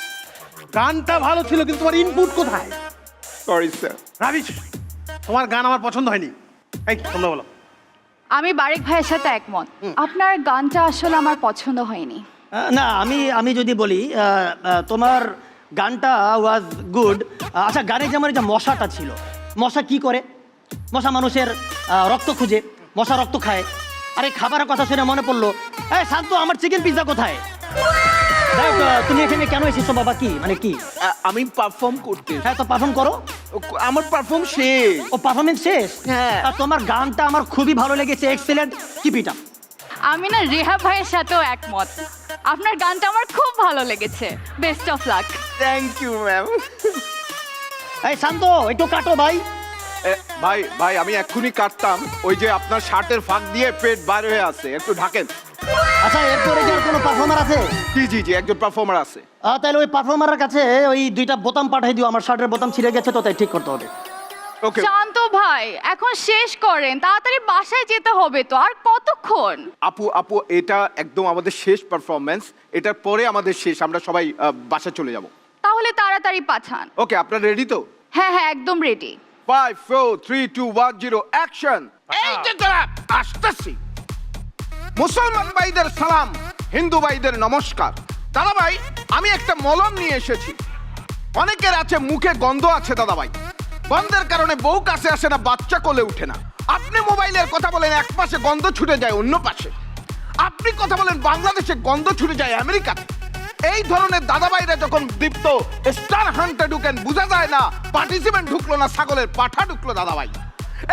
গানটা ভালো ছিল, কিন্তু তোমার ইনপুট কোথায়? Sorry sir. রাবিশ, তোমার গান আমার পছন্দ হয়নি। এই তোমরা বলো। আমি বারেক ভাইয়ের সাথে একমত, আপনার গানটা আসলে আমার পছন্দ হয়নি। না, আমি যদি বলি তোমার গানটা ওয়াজ গুড। আচ্ছা, গানে যেমন যে মশাটা ছিল, মশা কি করে? মশা মানুষের রক্ত খুঁজে, মশা রক্ত খায়। আরে খাবারের কথা শুনে মনে পড়লো, এই শান্ত, আমার চিকেন পিৎজা কোথায়? তুমি এখানে কেন এসেছো বাবা? কি মানে কি? আমি পারফর্ম করতে। হ্যাঁ, তো পারফর্ম করো। আমার পারফর্ম শেষ। ও পারফরমেন্স শেষ? হ্যাঁ। আর তোমার গানটা আমার খুবই ভালো লেগেছে, এক্সেলেন্ট, কিপ ইট আপ। আমি না রেহা ভাইয়ের সাথেও একমত, আপনার গানটা আমার খুব ভালো লেগেছে। Best of luck. Thank you ma'am. এই শান্ত, একটু কাটো ভাই। ভাই ভাই আমি এক্ষুনি কাটতাম, ওই যে আপনার শার্টের ফাঁক দিয়ে পেট বার হয়ে আছে, একটু ঢাকেন। আচ্ছা, এরপরে কি আর কোনো পারফর্মার আছে? জি জি জি, একজন পারফর্মার আছে। তাহলে ওই পারফর্মারের কাছে ওই 2টা বোতাম পাঠিয়ে দিও, আমার শার্টের বোতাম ছিঁড়ে গেছে তো, তাই ঠিক করতে হবে। ওকে শান্ত ভাই এখন শেষ করেন, তাড়াতাড়ি বাসায় যেতে হবে তো, আর কতক্ষণ? আপু আপু এটা একদম আমাদের শেষ পারফরমেন্স, এটার পরে আমাদের শেষ, আমরা সবাই বাসায় চলে যাব। তাহলে তাড়াতাড়ি পাঠান। ওকে, আপনারা রেডি তো? হ্যাঁ হ্যাঁ একদম রেডি। 5 4 3 2 1 0 অ্যাকশন। এই যে তারা আসতেছি। মুসলমান ভাইদের সালাম, হিন্দু ভাইদের নমস্কার। দাদা ভাই আমি একটা মলম নিয়ে এসেছি। অনেকের আছে মুখে গন্ধ আছে দাদা ভাই, গন্ধের কারণে বউ কাছে আসে না, বাচ্চা কোলে উঠে না। আপনি মোবাইলের কথা বলেন, এক পাশে গন্ধ ছুটে যায় অন্য পাশে। আপনি কথা বলেন বাংলাদেশে, গন্ধ ছুটে যায় আমেরিকাতে। এই ধরনের দাদা ভাইরা যখন দীপ্ত স্টার হান্টে ঢুকেন, বোঝা যায় না পার্টিসিপেন্ট ঢুকলো না ছাগলের পাঠা ঢুকলো দাদা ভাই।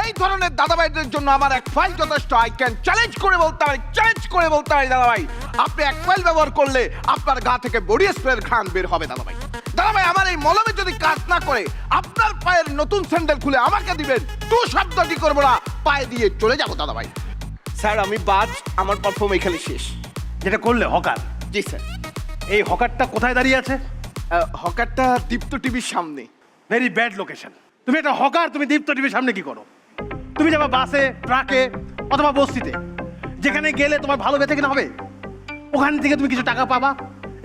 এই ধরনের দাদা ভাইদের জন্য আমার এক ফাইল যথেষ্ট। আই ক্যান চ্যালেঞ্জ করে বলতে পারি, চ্যালেঞ্জ করে বলতে পারি দাদা ভাই, আপনি এক ফাইল ব্যবহার করলে আপনার গা থেকে বডি স্প্রের ঘ্রাণ বের হবে দাদা ভাই। দাদা ভাই আমার এই মলমে যদি কাজ না করে, আপনার পায়ের নতুন স্যান্ডেল খুলে আমাকে দিবেন, তু শব্দটি করবো না, পায়ে দিয়ে চলে যাবো দাদা ভাই। স্যার আমি বাজ, আমার পারফর্ম এখানে শেষ। যেটা করলে হকার, জি স্যার। এই হকারটা কোথায় দাঁড়িয়ে আছে? হকারটা দীপ্ত টিভির সামনে। Very bad location. তুমি একটা হকার, তুমি দীপ্ত টিভির সামনে কি করো? তুমি যাবা বাসে, ট্রাকে অথবা বস্তিতে, যেখানে গেলে তোমার ভালো বেঁচে কিনা হবে, ওখান থেকে তুমি কিছু টাকা পাবা।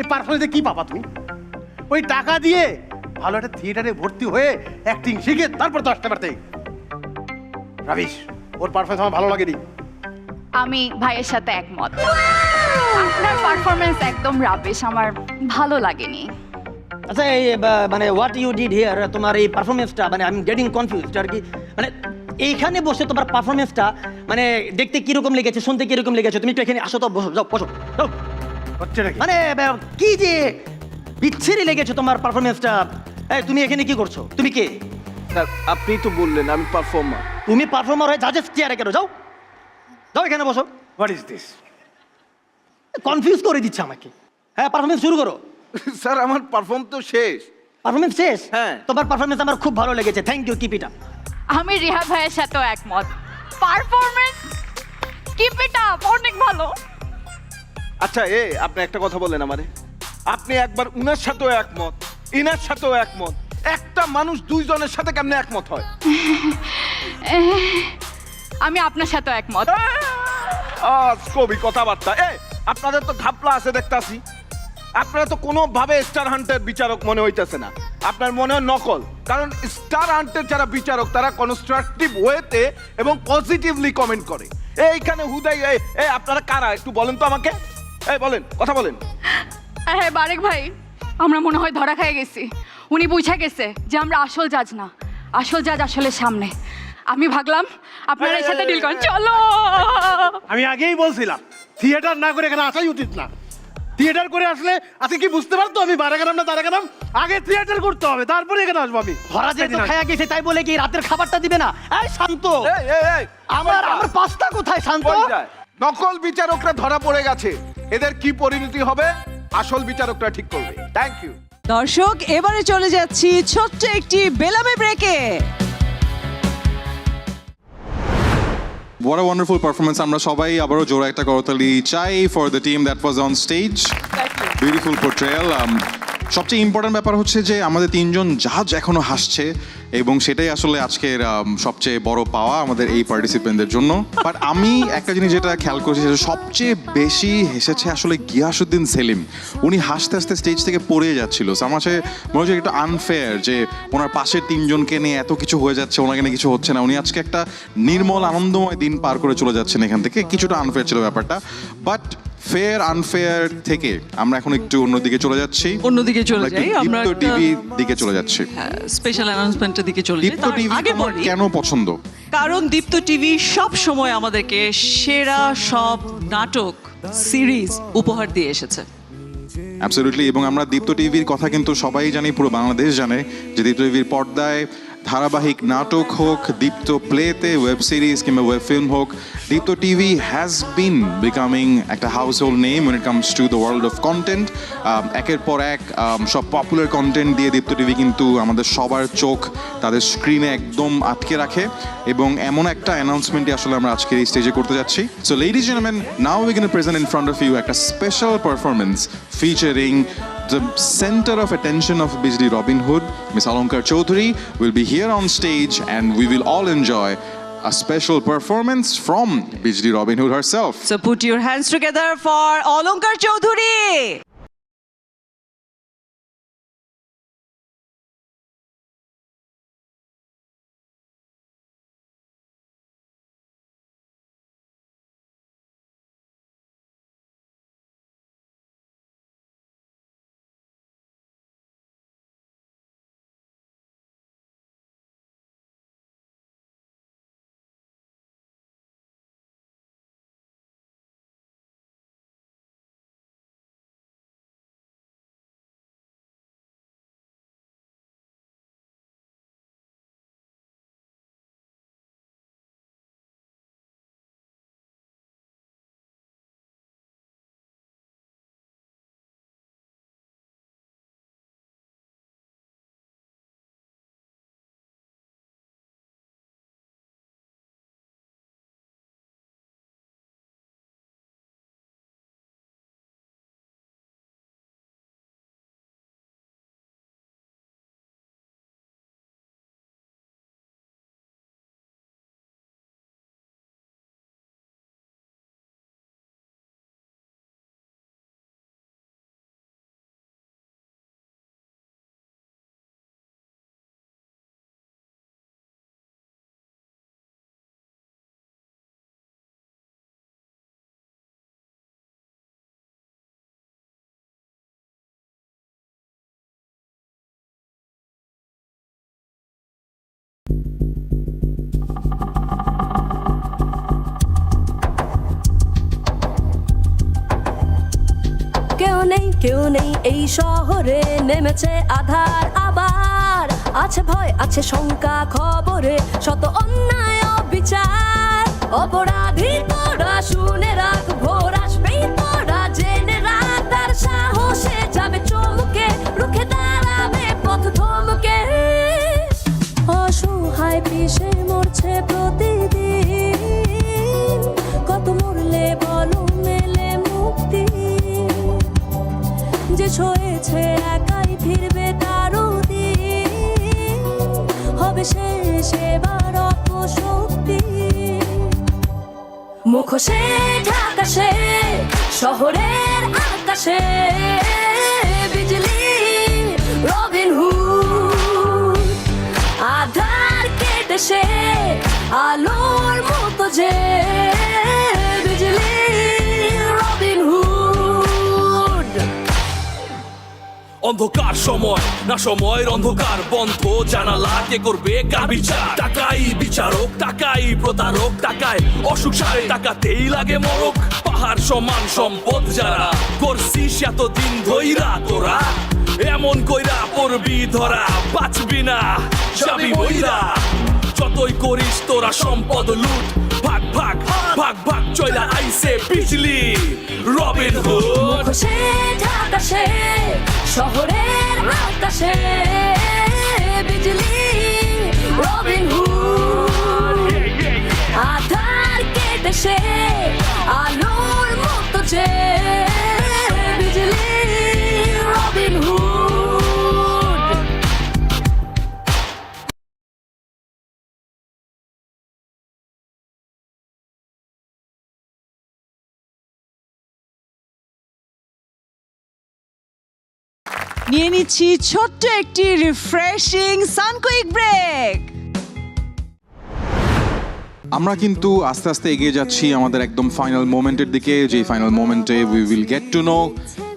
এই পারফরমেন্সে কি পাবা তুমি? ওই টাকা দিয়ে ভালো একটা থিয়েটারে ভর্তি হয়ে অ্যাক্টিং শিখে তারপর 10টা বাড়তে। রাবিশ, ওর পারফরমেন্স আমার ভালো লাগেনি। আমি ভাইয়ের সাথে একমত, আপনার পারফরমেন্স একদম রাবিশ, আমার ভালো লাগেনি। আচ্ছা, এই মানে হোয়াট ইউ ডিড হিয়ার, তোমার এই পারফরমেন্সটা, মানে আই এম গেটিং কনফিউজড আর কি। মানে এইখানে বসে তোমার পারফরমেন্সটা মানে দেখতে কিরকম লেগেছে, শুনতে কিরকম লেগেছে? তুমি একটু এখানে আসো তো, বসো, যাও বসো, যাও। হচ্ছে নাকি? মানে কি যে বিচ্ছিরি লেগেছে তোমার পারফরমেন্সটা। এই তুমি এখানে কি করছো? তুমি কে? স্যার আপনি তো বললেন আমি পারফর্মার। তুমি পারফর্মার হয়ে জাজেস চেয়ারে কেন? যাও যাও, এখানে বসো। What is this? কনফিউজ করে দিচ্ছে আমাকে। হ্যাঁ, পারফরমেন্স শুরু করো। স্যার আমার পারফর্ম তো শেষ। পারফরমেন্স শেষ? হ্যাঁ। তোমার পারফরমেন্স আমার খুব ভালো লেগেছে, thank you, keep it up. আমি রিহা ভাইয়ের সাথেও একমত, পারফরমেন্স কিপ ইট আপ, অনেক ভালো। আচ্ছা আপনি একটা কথা বলেন আমারে, আপনি একবার উনার সাথেও একমত, ইনার সাথেও একমত, একটা মানুষ দুইজনের সাথে কেমনে একমত হয়? আমি আপনার সাথেও একমত। কবি কথাবার্তা। আপনাদের তো ঘাপলা আছে দেখতাছি, আপনারা তো কোনোভাবে স্টার হান্টের বিচারক মনে হইতেছে না, আপনার মনে হয় নকল। কারণ স্টার হান্টের যারা বিচারক তারা কনস্ট্রাকটিভ ওয়েতে এবং পজিটিভলি কমেন্ট করে। এইখানে হুদাই আপনারা কারা একটু বলেন তো আমাকে, বলেন, কথা বলেন। হ্যাঁ বারেক ভাই, আমরা মনে হয় ধরা খেয়ে গেছি। উনি বুঝে গেছে যে আমরা আসল জাজ না, আসল জাজ আসলে সামনে। আমি ভাবলাম আপনারা এর সাথে ডিল করেন, চলো। আমি আগেই বলছিলাম থিয়েটার না করে এখানে আসাই উচিত না। থিয়েটার করে আসলে আজকে কি বুঝতে পারতো আমি বারে গেলাম না তারা গেলাম? আগে থিয়েটার করতে হবে, তারপরে এখানে আসবো আমি। ধরা যেহেতু খায়া গেছে তাই বলে কি রাতের খাবারটা দিবে না? এই শান্ত, আমার পাস্তা কোথায়? শান্ত, নকল বিচারকরা ধরা পড়ে গেছে, এদের কি পরিণতি হবে আসল বিচারকরা ঠিক করবে। Thank you. দর্শক, এবারে চলে যাচ্ছি ছোট্ট একটি বেলামে ব্রেকে। What a wonderful performance. আমরা সবাই আবারও জোড়া একটা করতালি চাই for the team that was on stage. Beautiful portrayal. সবচেয়ে ইম্পর্টেন্ট ব্যাপার হচ্ছে যে আমাদের তিনজন জাজ এখনো হাসছে এবং সেটাই আসলে আজকের সবচেয়ে বড় পাওয়া আমাদের এই পার্টিসিপেন্টদের জন্য। বাট আমি একটা জিনিস যেটা খেয়াল করেছি, সেটা সবচেয়ে বেশি হেসেছে আসলে গিয়াসউদ্দিন সেলিম। উনি হাসতে হাসতে স্টেজ থেকে পড়ে যাচ্ছিল। আমার কাছে মনে হচ্ছে একটু আনফেয়ার যে ওনার পাশের তিনজনকে নিয়ে এত কিছু হয়ে যাচ্ছে, ওনাকে নিয়ে কিছু হচ্ছে না। উনি আজকে একটা নির্মল আনন্দময় দিন পার করে চলে যাচ্ছেন এখান থেকে। কিছুটা আনফেয়ার ছিল ব্যাপারটা, বাট ফেয়ার আনফেয়ার থেকে আমরা এখন একটু অন্যদিকে চলে যাচ্ছি। অন্যদিকে চলে যাই, আমরা দীপ্ত টিভি দিকে চলে যাচ্ছি। স্পেশাল অ্যানাউন্সমেন্টের দিকে চলে যাই। দীপ্ত টিভি আগে বলি কেন পছন্দ? কারণ দীপ্ত টিভি সব সময় আমাদেরকে সেরা সব নাটক সিরিজ উপহার দিয়ে এসেছে। অ্যাবসলিউটলি। এবং আমরা দীপ্ত টিভির কথা কিন্তু সবাই জানি, পুরো বাংলাদেশ জানে যে দীপ্ত টিভির পর্দায় ধারাবাহিক নাটক হোক, দীপ্ত প্লেতে, ওয়েব সিরিজ কিংবা ওয়েব ফিল্ম হোক, দীপ্ত টিভি হ্যাজ বিন বিকামিং একটা house hold name when it comes to the world of content. একের পর এক সব পপুলার কন্টেন্ট দিয়ে দীপ্ত টিভি কিন্তু আমাদের সবার চোখ তাদের স্ক্রিনে একদম আটকে রাখে, এবং এমন একটা অ্যানাউন্সমেন্টই আসলে আমরা আজকের এই স্টেজে করতে যাচ্ছি। So ladies and gentleman, now we gonna present in front of you একটা special performance featuring the center of attention of Bijli Robin Hood, Miss Alankar Choudhury, will be here on stage and we will all enjoy a special performance from Bijli Robin Hood herself. So put your hands together for Alankar Choudhury. কেউ নেই এই শহরে, নেমেছে আধার আবার, আছে ভয় আছে শঙ্কা খবরে, শত অন্যায় বিচার, অপরাধী তোরা শুনে রাখ, ভোর আসবেই তোরা জেনে রাখ, তার সাহসে যাবে চমকে, রুখে দাঁড়াবে পথ থমকে, অসহায় পিষে মরছে প্রতিদিন, কত মরলে বলো মেলে মুক্তি, যে ছয়েছে একাই ফিরবে তারও দিন, হবে শেষ এবার অপশক্তি, মুখোশে ঢাকা সে শহরের আকাশে, বিজলি রবিন হুড, আধার কেটে সে আলোর মতো যে, বিজলি রবিন হুড। অন্ধকার সময় না, সময়ের অন্ধকার বন্ধ জানালা, কে করবে কার বিচার, টাকাই বিচারক, টাকাই প্রতারক, টাকায় অসুখ সারে, টাকাতেই লাগে মরক, পাহাড় সমান সম্পদ যারা করছিস এতদিন ধইরা তোরা, এমন কইরা পড়বি ধরা, বাঁচবি না যাবি বইরা, যতই করিস তোরা সম্পদ লুট, ভাগ ভাগ ভাগ ভাগ চইলা আইছে বিজলি রবিন হুড, মুখোশে ঢাকা সে শহরের আকাশে, বিজলি রবিন হুড, আধার কেটে সে আলোর মতো যে, বিজলি রবিন হুড। নিয়ে নিচ্ছি ছোট্ট একটি রিফ্রেশিং সানকুইক ব্রেক। আমরা কিন্তু আস্তে আস্তে এগিয়ে যাচ্ছি আমাদের একদম ফাইনাল মোমেন্টের দিকে, যে ফাইনাল মোমেন্টে we will get to know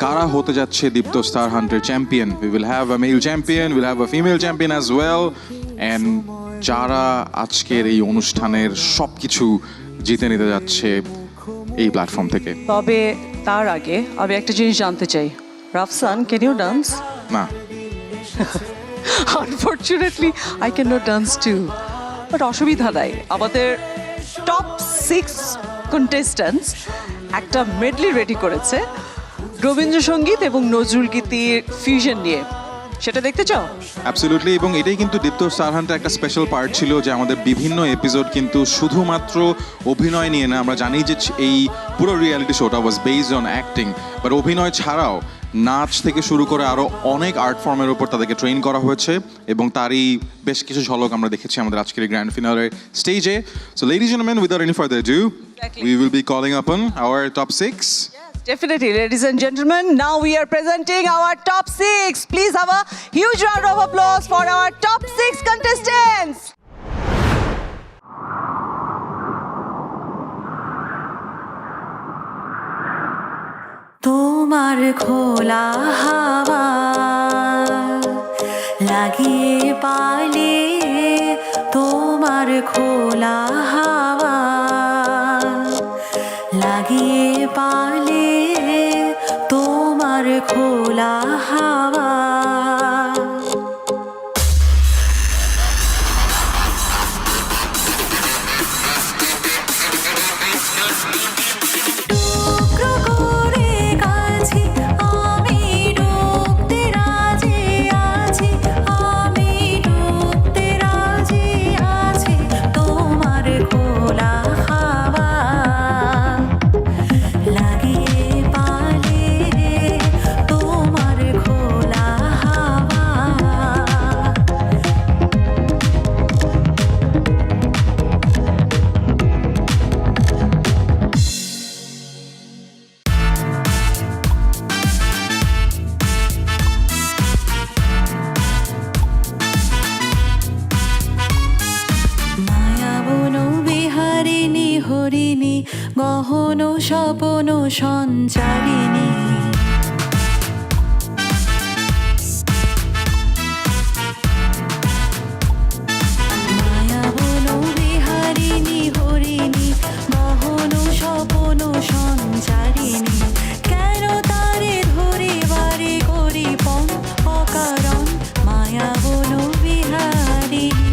কারা হতে যাচ্ছে দীপ্ত স্টার হান্টের champion. We will have a male champion, will have a female champion as well, and যারা আজকের এই অনুষ্ঠানের সব কিছু জিতে নিতে যাচ্ছে এই প্ল্যাটফর্ম থেকে। তবে তার আগে আমি একটা জিনিস জানতে চাই, রাফসান ক্যান ইউ ডান্স? না, unfortunately I can not dance too, but অসুবিধা নাই। আমাদের টপ 6 কন্টেস্ট্যান্টস একটা মেডলি রেডি করেছে রবীন্দ্রসঙ্গীত এবং নজরুল গীতির ফিউশন নিয়ে, সেটা দেখতে চাও? অ্যাবসলিউটলি, এবং এটাই কিন্তু দীপ্ত স্টার হান্টের একটা স্পেশাল পার্ট ছিল যে আমাদের বিভিন্ন এপিসোড কিন্তু শুধুমাত্র অভিনয় নিয়ে না। আমরা জানি যে এই পুরো রিয়ালিটি শোটা ওয়াজ বেসড অন অ্যাক্টিং, বাট অভিনয় ছাড়াও নাচ থেকে শুরু করে আরও অনেক আর্ট ফর্মের উপর তাদেরকে ট্রেন করা হয়েছে, এবং তারই বেশ কিছু ঝলক আমরা দেখেছি আমাদের আজকের গ্র্যান্ড ফিনালের স্টেজে। So ladies and gentleman, without any further ado, we will be calling upon our top 6. Definitely, ladies and gentlemen, now we are presenting our top 6. Please have a huge round of applause for our top 6 contestants. তোমার খোলা হাওয়া লাগিয়ে পালে, তোমার খোলা হাওয়া লাগিয়ে পালে, তোমার খোলা হাওয়া। টুকরো করে কাছে আমি ডুবতে রাজি আছি, আমি ডুবতে রাজি আছি, তোমার খোলা হাওয়া লাগিয়ে পালে, তোমার খোলা হাওয়া। মায়াবন বিহারিণী হরিণী গহন স্বপন সঞ্চারিণী, মায়াবন বিহারিণী হরিণী গহন স্বপন সঞ্চারিণী, কেন তারে ধরে বারে করি পণ অকারণ, মায়াবন বিহারিণী।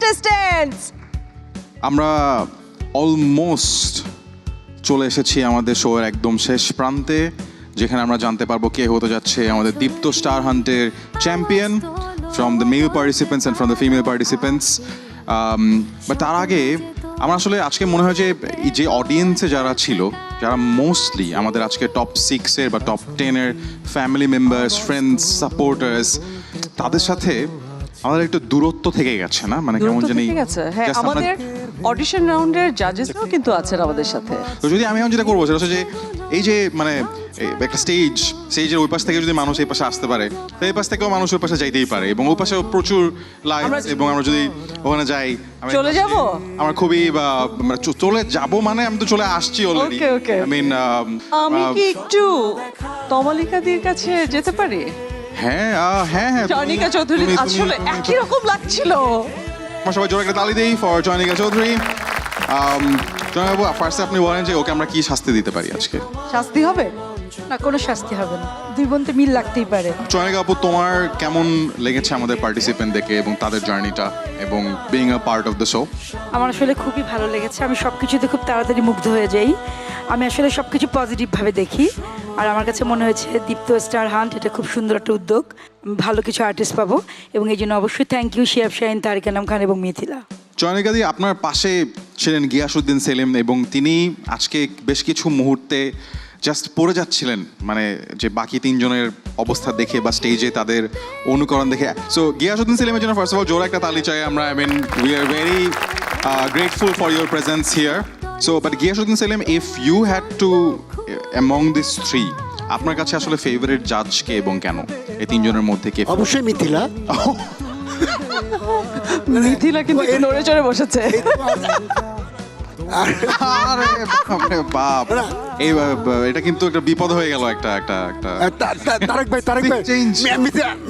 কন্টেস্ট্যান্টস। আমরা অলমোস্ট চলে এসেছি আমাদের শোয়ের একদম শেষ প্রান্তে, যেখানে আমরা জানতে পারবো কে হতে যাচ্ছে আমাদের দীপ্ত স্টার হান্টের champion from the male participants and from the female participants. But তার আগে আমার আসলে আজকে মনে হয় যে এই যে অডিয়েন্সে যারা ছিল, যারা মোস্টলি আমাদের আজকে টপ 6-এর বা টপ 10-এর ফ্যামিলি মেম্বার্স, ফ্রেন্ডস, সাপোর্টার্স, তাদের সাথে আমাদের একটু দূরত্ব থেকে গেছে না, মানে কেমন জানি। ঠিক আছে, হ্যাঁ, just আমরা- আমাদের অডিশন রাউন্ডের জাজেসরাও কিন্তু আছেন আমাদের সাথে। তো যদি আমি এখন যেটা করবো সেটা হচ্ছে যে এই যে মানে একটা স্টেজের ওই পাশ থেকে যদি মানুষ এই পাশে আসতে পারে, তো এই পাশ থেকেও মানুষ ওই পাশে যাইতেই পারে, এবং ওই পাশেও প্রচুর লাইভ, এবং আমরা যদি ওখানে যাই চলে যাব? আমার খুবই চলে যাব মানে আমি তো চলে আসছি already. Okay, okay. I mean আমি কি একটু তমালিকাদির কাছে যেতে পারি? হ্যাঁ হ্যাঁ হ্যাঁ, জয়নিকা চৌধুরী আসলে একই রকম লাগছিল। আমরা সবাই জোরে একটা তালি দেই ফর জয়নিকা চৌধুরী। জয়নাবু, ফার্স্টে আপনি বলেন যে ওকে আমরা কি শাস্তি দিতে পারি আজকে? শাস্তি হবে না, কোনো শাস্তি হবে না, দুই বোনতে মিল লাগতেই পারে। জয়নিকা আপু, তোমার কেমন লেগেছে আমাদের পার্টিসিপেন্ট দেখে এবং তাদের জার্নিটা এবং being a part of the show? আমার আসলে খুবই ভালো লেগেছে। আমি সব কিছুতে খুব তাড়াতাড়ি মুগ্ধ হয়ে যাই। আমি আসলে সব কিছু পজিটিভভাবে দেখি। আর আমার কাছে মনে হয়েছে দীপ্ত স্টার হান্ট এটা খুব সুন্দর একটা উদ্যোগ। আমি ভালো কিছু আর্টিস্ট পাবো, এবং এই জন্য অবশ্যই থ্যাংক ইউ শিয়াব শাহিন, তারিক আনাম খান এবং মিথিলা। জয়নিকা দি, আপনার পাশে ছিলেন গিয়াসউদ্দিন সেলিম, এবং তিনি আজকে বেশ কিছু মুহূর্তে জাস্ট পড়ে যাচ্ছিলেন, মানে যে বাকি তিনজনের অবস্থা দেখে বা স্টেজে তাদের অনুকরণ দেখে। সো গিয়াসউদ্দিন সেলিমের জন্য ফার্স্ট অফ অল জোরে একটা তালি চাই আমরা। I mean we are very grateful for your presence here. So but Giasuddin Selim, if you had to among this three, আপনার কাছে আসলে ফেভারিট জাজ কে এবং কেন? এই তিনজনের মধ্যে কে? অবশ্যই মিথিলা। মিথিলা কিন্তু নড়ে চড়ে বসেছে। আরে বাপরে বাপ, এই এটা কিন্তু একটা বিপদ হয়ে গেল। একটা তারেক ভাই,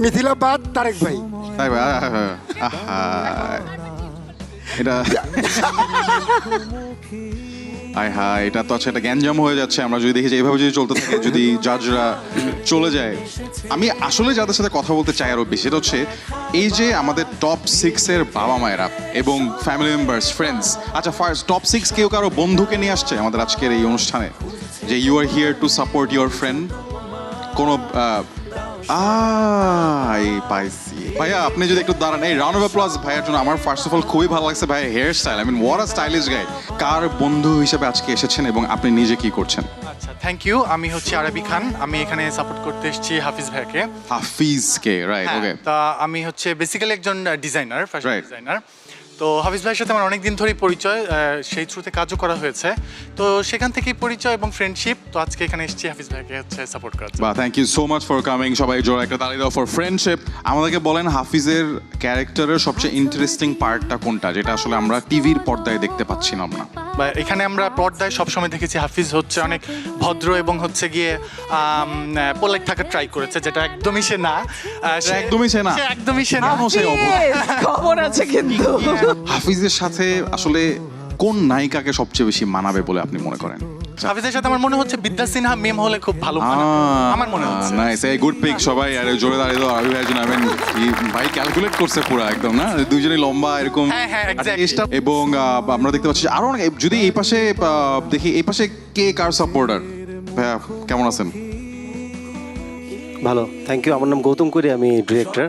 মিথিলা বাদ তারেক ভাই। তাই ভাই, এটা এটা তো আচ্ছা, এটা গ্যাঞ্জাম হয়ে যাচ্ছে। আমরা যদি দেখি যে এইভাবে যদি চলতে থাকে, যদি জাজরা চলে যায়, আমি আসলে যাদের সাথে কথা বলতে চাই আরো বেশি, সেটা হচ্ছে এই যে আমাদের টপ 6-এর বাবা মায়েরা এবং ফ্যামিলি মেম্বার্স, ফ্রেন্ডস। আচ্ছা, ফার্স্ট টপ 6 কেউ কারো বন্ধুকে নিয়ে আসছে আমাদের আজকের এই অনুষ্ঠানে, যে you are here to support your friend? কোনো পাইছি ভাইয়া, আপনি যদি একটু দাঁড়ান। এই রাউন্ড অফ অ্যাপ্লজ ভাইয়ার জন্য। আমার ফার্স্ট অফ অল খুবই ভালো লাগছে ভাইয়া hair style. I mean what a stylish guy. কার বন্ধু হিসেবে আজকে এসেছেন এবং আপনি নিজে কি করছেন? আচ্ছা, থ্যাংক ইউ। আমি হচ্ছে আরবি খান। আমি এখানে সাপোর্ট করতে এসেছি হাফিজ ভাইকে। হাফিজকে, রাইট, ওকে। তা আমি হচ্ছে বেসিক্যালি একজন ডিজাইনার, ফ্যাশন ডিজাইনার। তো হাফিজ ভাইয়ের সাথে আমার অনেকদিন ধরেই পরিচয়, সেই থ্রুতে কাজও করা হয়েছে। তো সেখান থেকেই পরিচয় এবং ফ্রেন্ডশিপ। তো আজকে এখানে এসেছি হাফিজ ভাইকে হচ্ছে সাপোর্ট করার জন্য। বাহ, thank you so much for coming. সবাই জোরে একটা তালি দাও ফর ফ্রেন্ডশিপ। আমাদেরকে বলেন হাফিজের ক্যারেক্টারের সবচেয়ে ইন্টারেস্টিং পার্টটা কোনটা, যেটা আসলে আমরা টিভির পর্দায় দেখতে পাচ্ছিলাম না? এখানে আমরা পর্দায় সবসময় দেখেছি হাফিজ হচ্ছে অনেক ভদ্র এবং হচ্ছে গিয়ে পোলাইট থাকার ট্রাই করেছে, যেটা একদমই সে না। একদমই সে না, একদমই সে না। খবর আছে কিন্তু। হাফিজের সাথে আসলে কোন নায়িকাকে সবচেয়ে বেশি মানাবে বলে আপনি মনে করেন? হাফিজের সাথে আমার মনে হচ্ছে বিদ্যা সিনহা মেম হলে খুব ভালো আমার মনে হচ্ছে। নাইস, এই গুড পিক। সবাই আর জোরে দাঁড়িয়ে দাও আরবি ভাইয়ের জন্য। আই মিন ভাই ক্যালকুলেট করছে পুরো একদম, না? দুইজনই লম্বা এরকম। এবং আমরা দেখতে পাচ্ছি আরো অনেক। যদি এই পাশে দেখি, এই পাশে কে কার সাপোর্টার? ভাইয়া কেমন আছেন? ভালো, থ্যাংক ইউ। আমার নাম গৌতম কুরি, আমি ডিরেক্টর।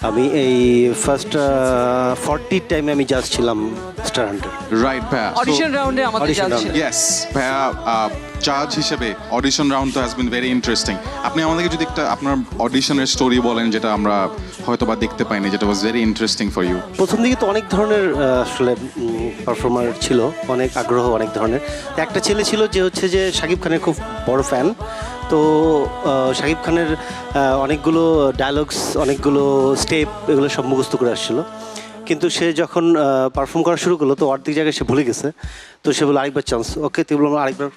আমি এই ফার্স্ট 40 টাইমে আমি জাজ ছিলাম স্টার হান্টার। রাইট ভাইয়া, অডিশন রাউন্ডে আমাদের জাজ ছিলেন। ইয়েস ভাইয়া, জাজ হিসেবে অডিশন রাউন্ড তো হ্যাজ বিন ভেরি ইন্টারেস্টিং। আপনি আমাদেরকে যদি একটা আপনার অডিশনের স্টোরি বলেন, যেটা আমরা হয়তো বা দেখতে পাইনি, যেটা was very interesting for you. প্রথম দিকে তো অনেক ধরনের আসলে পারফর্মার ছিল, অনেক আগ্রহ, অনেক ধরনের। একটা ছেলে ছিল যে হচ্ছে যে শাকিব খানের খুব বড় ফ্যান। তো শাকিব খানের অনেকগুলো ডায়লগস, অনেকগুলো স্টেপ, এগুলো সব মুখস্থ করে আসছিলো। কিন্তু সে যখন পারফর্ম করা শুরু করলো, তো অর্ধেক জায়গায় সে ভুলে গেছে। তো সে বললো আরেকবার চান্স, ওকে। তো বললাম আরেকবার।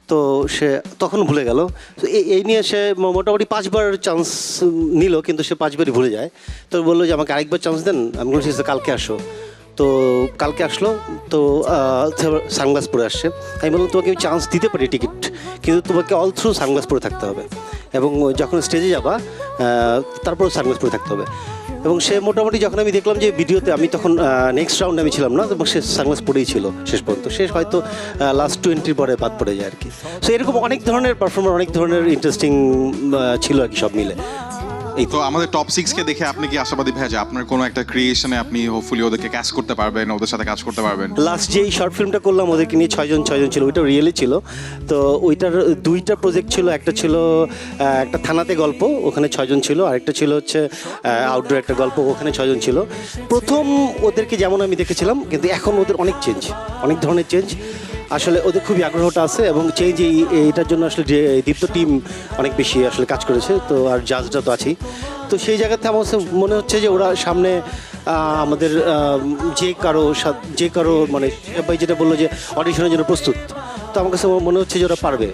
তো সে তখন ভুলে গেল। তো এই নিয়ে সে মোটামুটি 5 বার চান্স নিল, কিন্তু সে 5 বারই ভুলে যায়। তো বললো যে আমাকে আরেকবার চান্স দেন। আমি বলছি কালকে আসো। তো কালকে আসলো, তো সানগ্লাস পরে আসছে। আমি বললাম তোমাকে আমি চান্স দিতে পারি টিকিট, কিন্তু তোমাকে অল থ্রু সানগ্লাস পরে থাকতে হবে, এবং যখন স্টেজে যাবা তারপর সানগ্লাস পরে থাকতে হবে। এবং সে মোটামুটি যখন আমি দেখলাম যে ভিডিওতে, আমি তখন নেক্সট রাউন্ডে আমি ছিলাম না, এবং সে সানগ্লাস পরেই ছিল শেষ পর্যন্ত, সে হয়তো লাস্ট 20 পরে বাদ পড়ে যায় আর কি। সো এরকম অনেক ধরনের পারফর্মার, অনেক ধরনের ইন্টারেস্টিং ছিল আর কি, সব মিলে। এই তো আমাদের টপ 6 কে দেখে আপনি কি আশাবাদী ভাই যে আপনার কোনো একটা ক্রিয়েশনে আপনি হোপফুলি ওদেরকে ক্যাচ করতে পারবেন, ওদের সাথে কাজ করতে পারবেন? লাস্ট যেই শর্ট ফিল্মটা করলাম ওদেরকে নিয়ে 6 জন ছিল, ওইটা রিয়েলি ছিল। তো ওইটার 2টা প্রজেক্ট ছিল, একটা ছিল একটা থানাতে গল্প, ওখানে 6 জন ছিল, আরেকটা ছিল হচ্ছে আউটডোর একটা গল্প, ওখানে 6 জন ছিল। প্রথম ওদেরকে যেমন আমি দেখেছিলাম, কিন্তু এখন ওদের অনেক চেঞ্জ, অনেক ধরনের চেঞ্জ। আসলে ওদের খুবই আগ্রহটা আছে, এবং চেঞ্জ এইটার জন্য আসলে যে দীপ্ত টিম অনেক বেশি আসলে কাজ করেছে, তো আর জাজটা তো আছেই। তো সেই জায়গাতে আমার মনে হচ্ছে যে ওরা সামনে আমাদের যে কারো মানে ভাই যেটা বললো যে অডিশনের জন্য প্রস্তুত, তো আমার কাছে মনে হচ্ছে যে ওরা পারবে।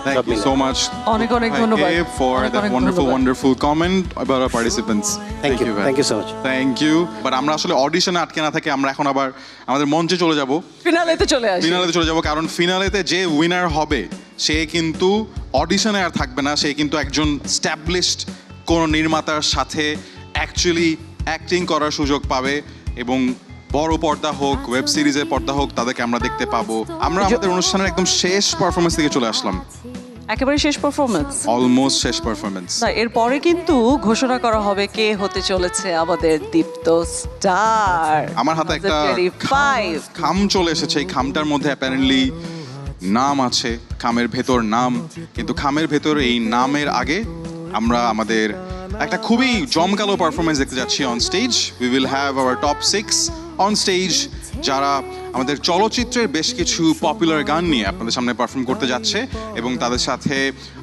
Thank you so much. অনেক ধন্যবাদ for that wonderful comment about our participants. Thank you so much. Thank you. But আমরা আসলে অডিশনে আটকে না থেকে আমরা এখন আবার আমাদের মঞ্চে চলে যাব, ফিনালেতে চলে যাব, কারণ ফিনালেতে যে উইনার হবে সে কিন্তু অডিশনে আর থাকবে না, সে কিন্তু একজন স্ট্যাবলিশড কোন নির্মাতার সাথে অ্যাকচুয়ালি অ্যাক্টিং করার সুযোগ পাবে, এবং বড় পর্দা হোক, ওয়েব সিরিজের পর্দা হোক, তাদেরকে আমরা দেখতে পাবো। আমরা আমাদের অনুষ্ঠানের একদম শেষ পারফরমেন্স থেকে চলে আসলাম, একেবারে শেষ পারফরমেন্স, অলমোস্ট শেষ পারফরমেন্স। না, এরপরে কিন্তু ঘোষণা করা হবে কে হতে চলেছে আমাদের দীপ্ত স্টার। আমার হাতে একটা খাম চলে এসেছে, এই খামটার মধ্যে অ্যাপারেন্টলি নাম আছে, খামের ভেতর নাম, কিন্তু খামের ভেতর এই নামের আগে আমরা আমাদের একটা খুবই জমকালো পারফরমেন্স দেখতে যাচ্ছি on stage. We will have our top 6 on stage, যারা আমাদের চলচ্চিত্রের বেশ কিছু পপুলার গান নিয়ে আপনাদের সামনে পারফর্ম করতে যাচ্ছে, এবং তাদের সাথে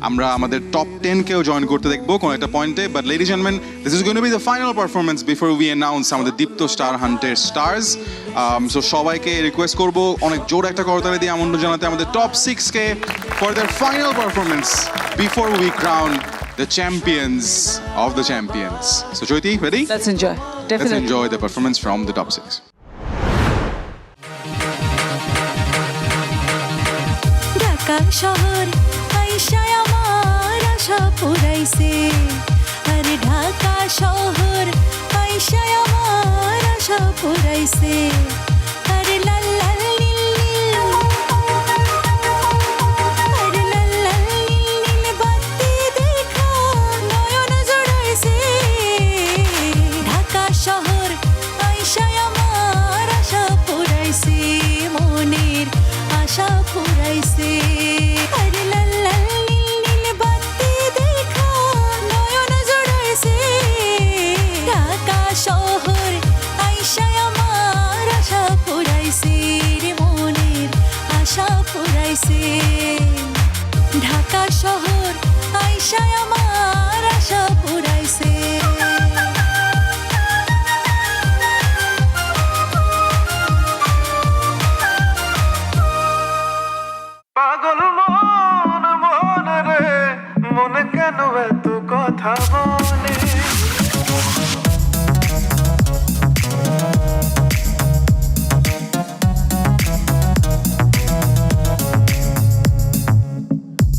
আমরা আমাদের টপ 10-কেও জয়েন করতে দেখবো কোনো একটা পয়েন্টে। But ladies and gentleman, this is going to be the final performance before we announce আমাদের দীপ্ত স্টার হান্টের স্টার্স। সো সবাইকে রিকোয়েস্ট করবো অনেক জোর একটা করতালি দিয়ে আমন্ত্রণ জানাতে আমাদের টপ 6-কে for their final performance before we crown the champions of the champions. So Jyoti, ready? Let's enjoy. Definitely. Let's enjoy the performance from the top 6. Dhaka শহর আইসায় আমার আশা পুরাইছে, আরে ঢাকা শহর আইসায় আমার আশা পুরাইছে, আরে লাল লাল নীল নীল, আরে লাল লাল নীল নীল বাতি দেখা নয়ন জুড়াইছে, ঢাকা শহর আইসায় আমার আশা পুরাইছে, মনের আশা পুরাইছে, আরে লাল লাল নীল নীল বাতি দেখা নয়ন জুড়াইছে, ঢাকা শহর আইসায় আমার আশা পুরাইছে, রে মনের আশা পুরাইছে, ঢাকা শহর আইসায় আমার আশা পুরাইছে। পাগল মন মন রে, মনে কেন এত কথা বলে,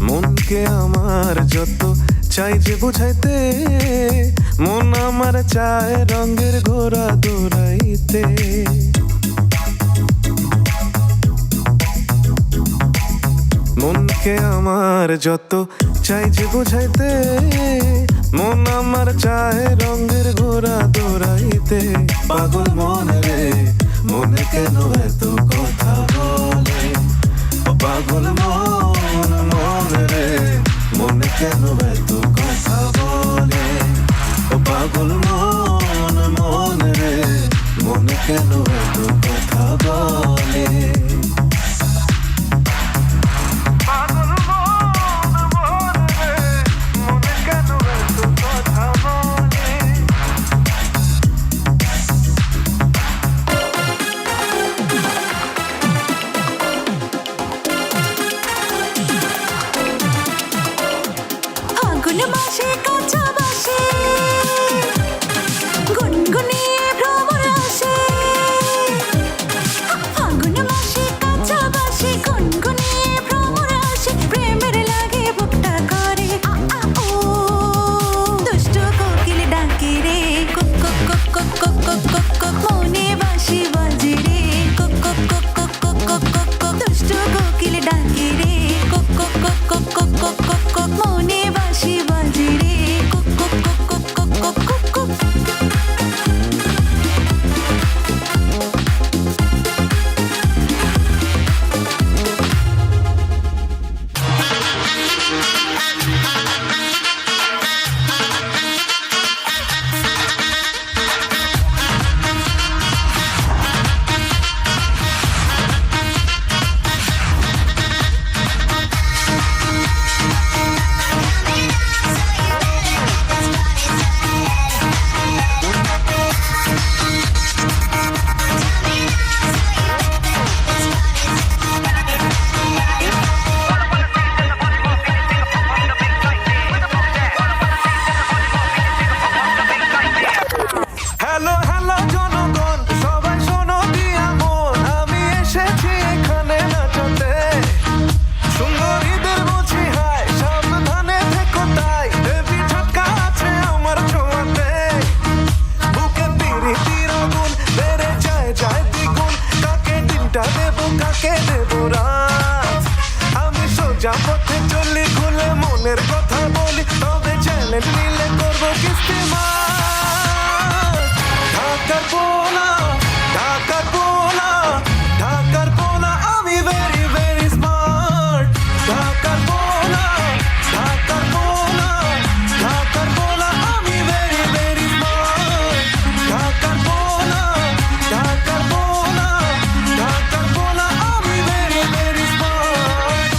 মনকে আমার যত চাই যে বোঝাইতে, মন আমার চায় রঙের ঘোড়া দৌড়াইতে, মনকে আমার যত চাই যে বোঝাইতে, মন আমার চায় রঙের ঘোড়া দৌড়াইতে, পাগল মন রে, মনে কেন এত কথা বলে, পাগল মন মন রে, মনে কেন এত কথা বলে, পাগল মন মন রে, মনে কেন এত কথা বলে। আগুন মাসে কাঁচা বাসে গুনগুনিয়ে ভ্রমর আসে, খোঁজ নিলে করবো কিস্তি মার ঢাকার পোলা ঢাকার পোলা ঢাকার পোলা আমি ভেরি ভেরি স্মার্ট ঢাকার পোলা ঢাকার পোলা ঢাকার পোলা আমি ভেরি ভেরি স্মার্ট ঢাকার পোলা ঢাকার পোলা ঢাকার পোলা আমি ভেরি ভেরি স্মার্ট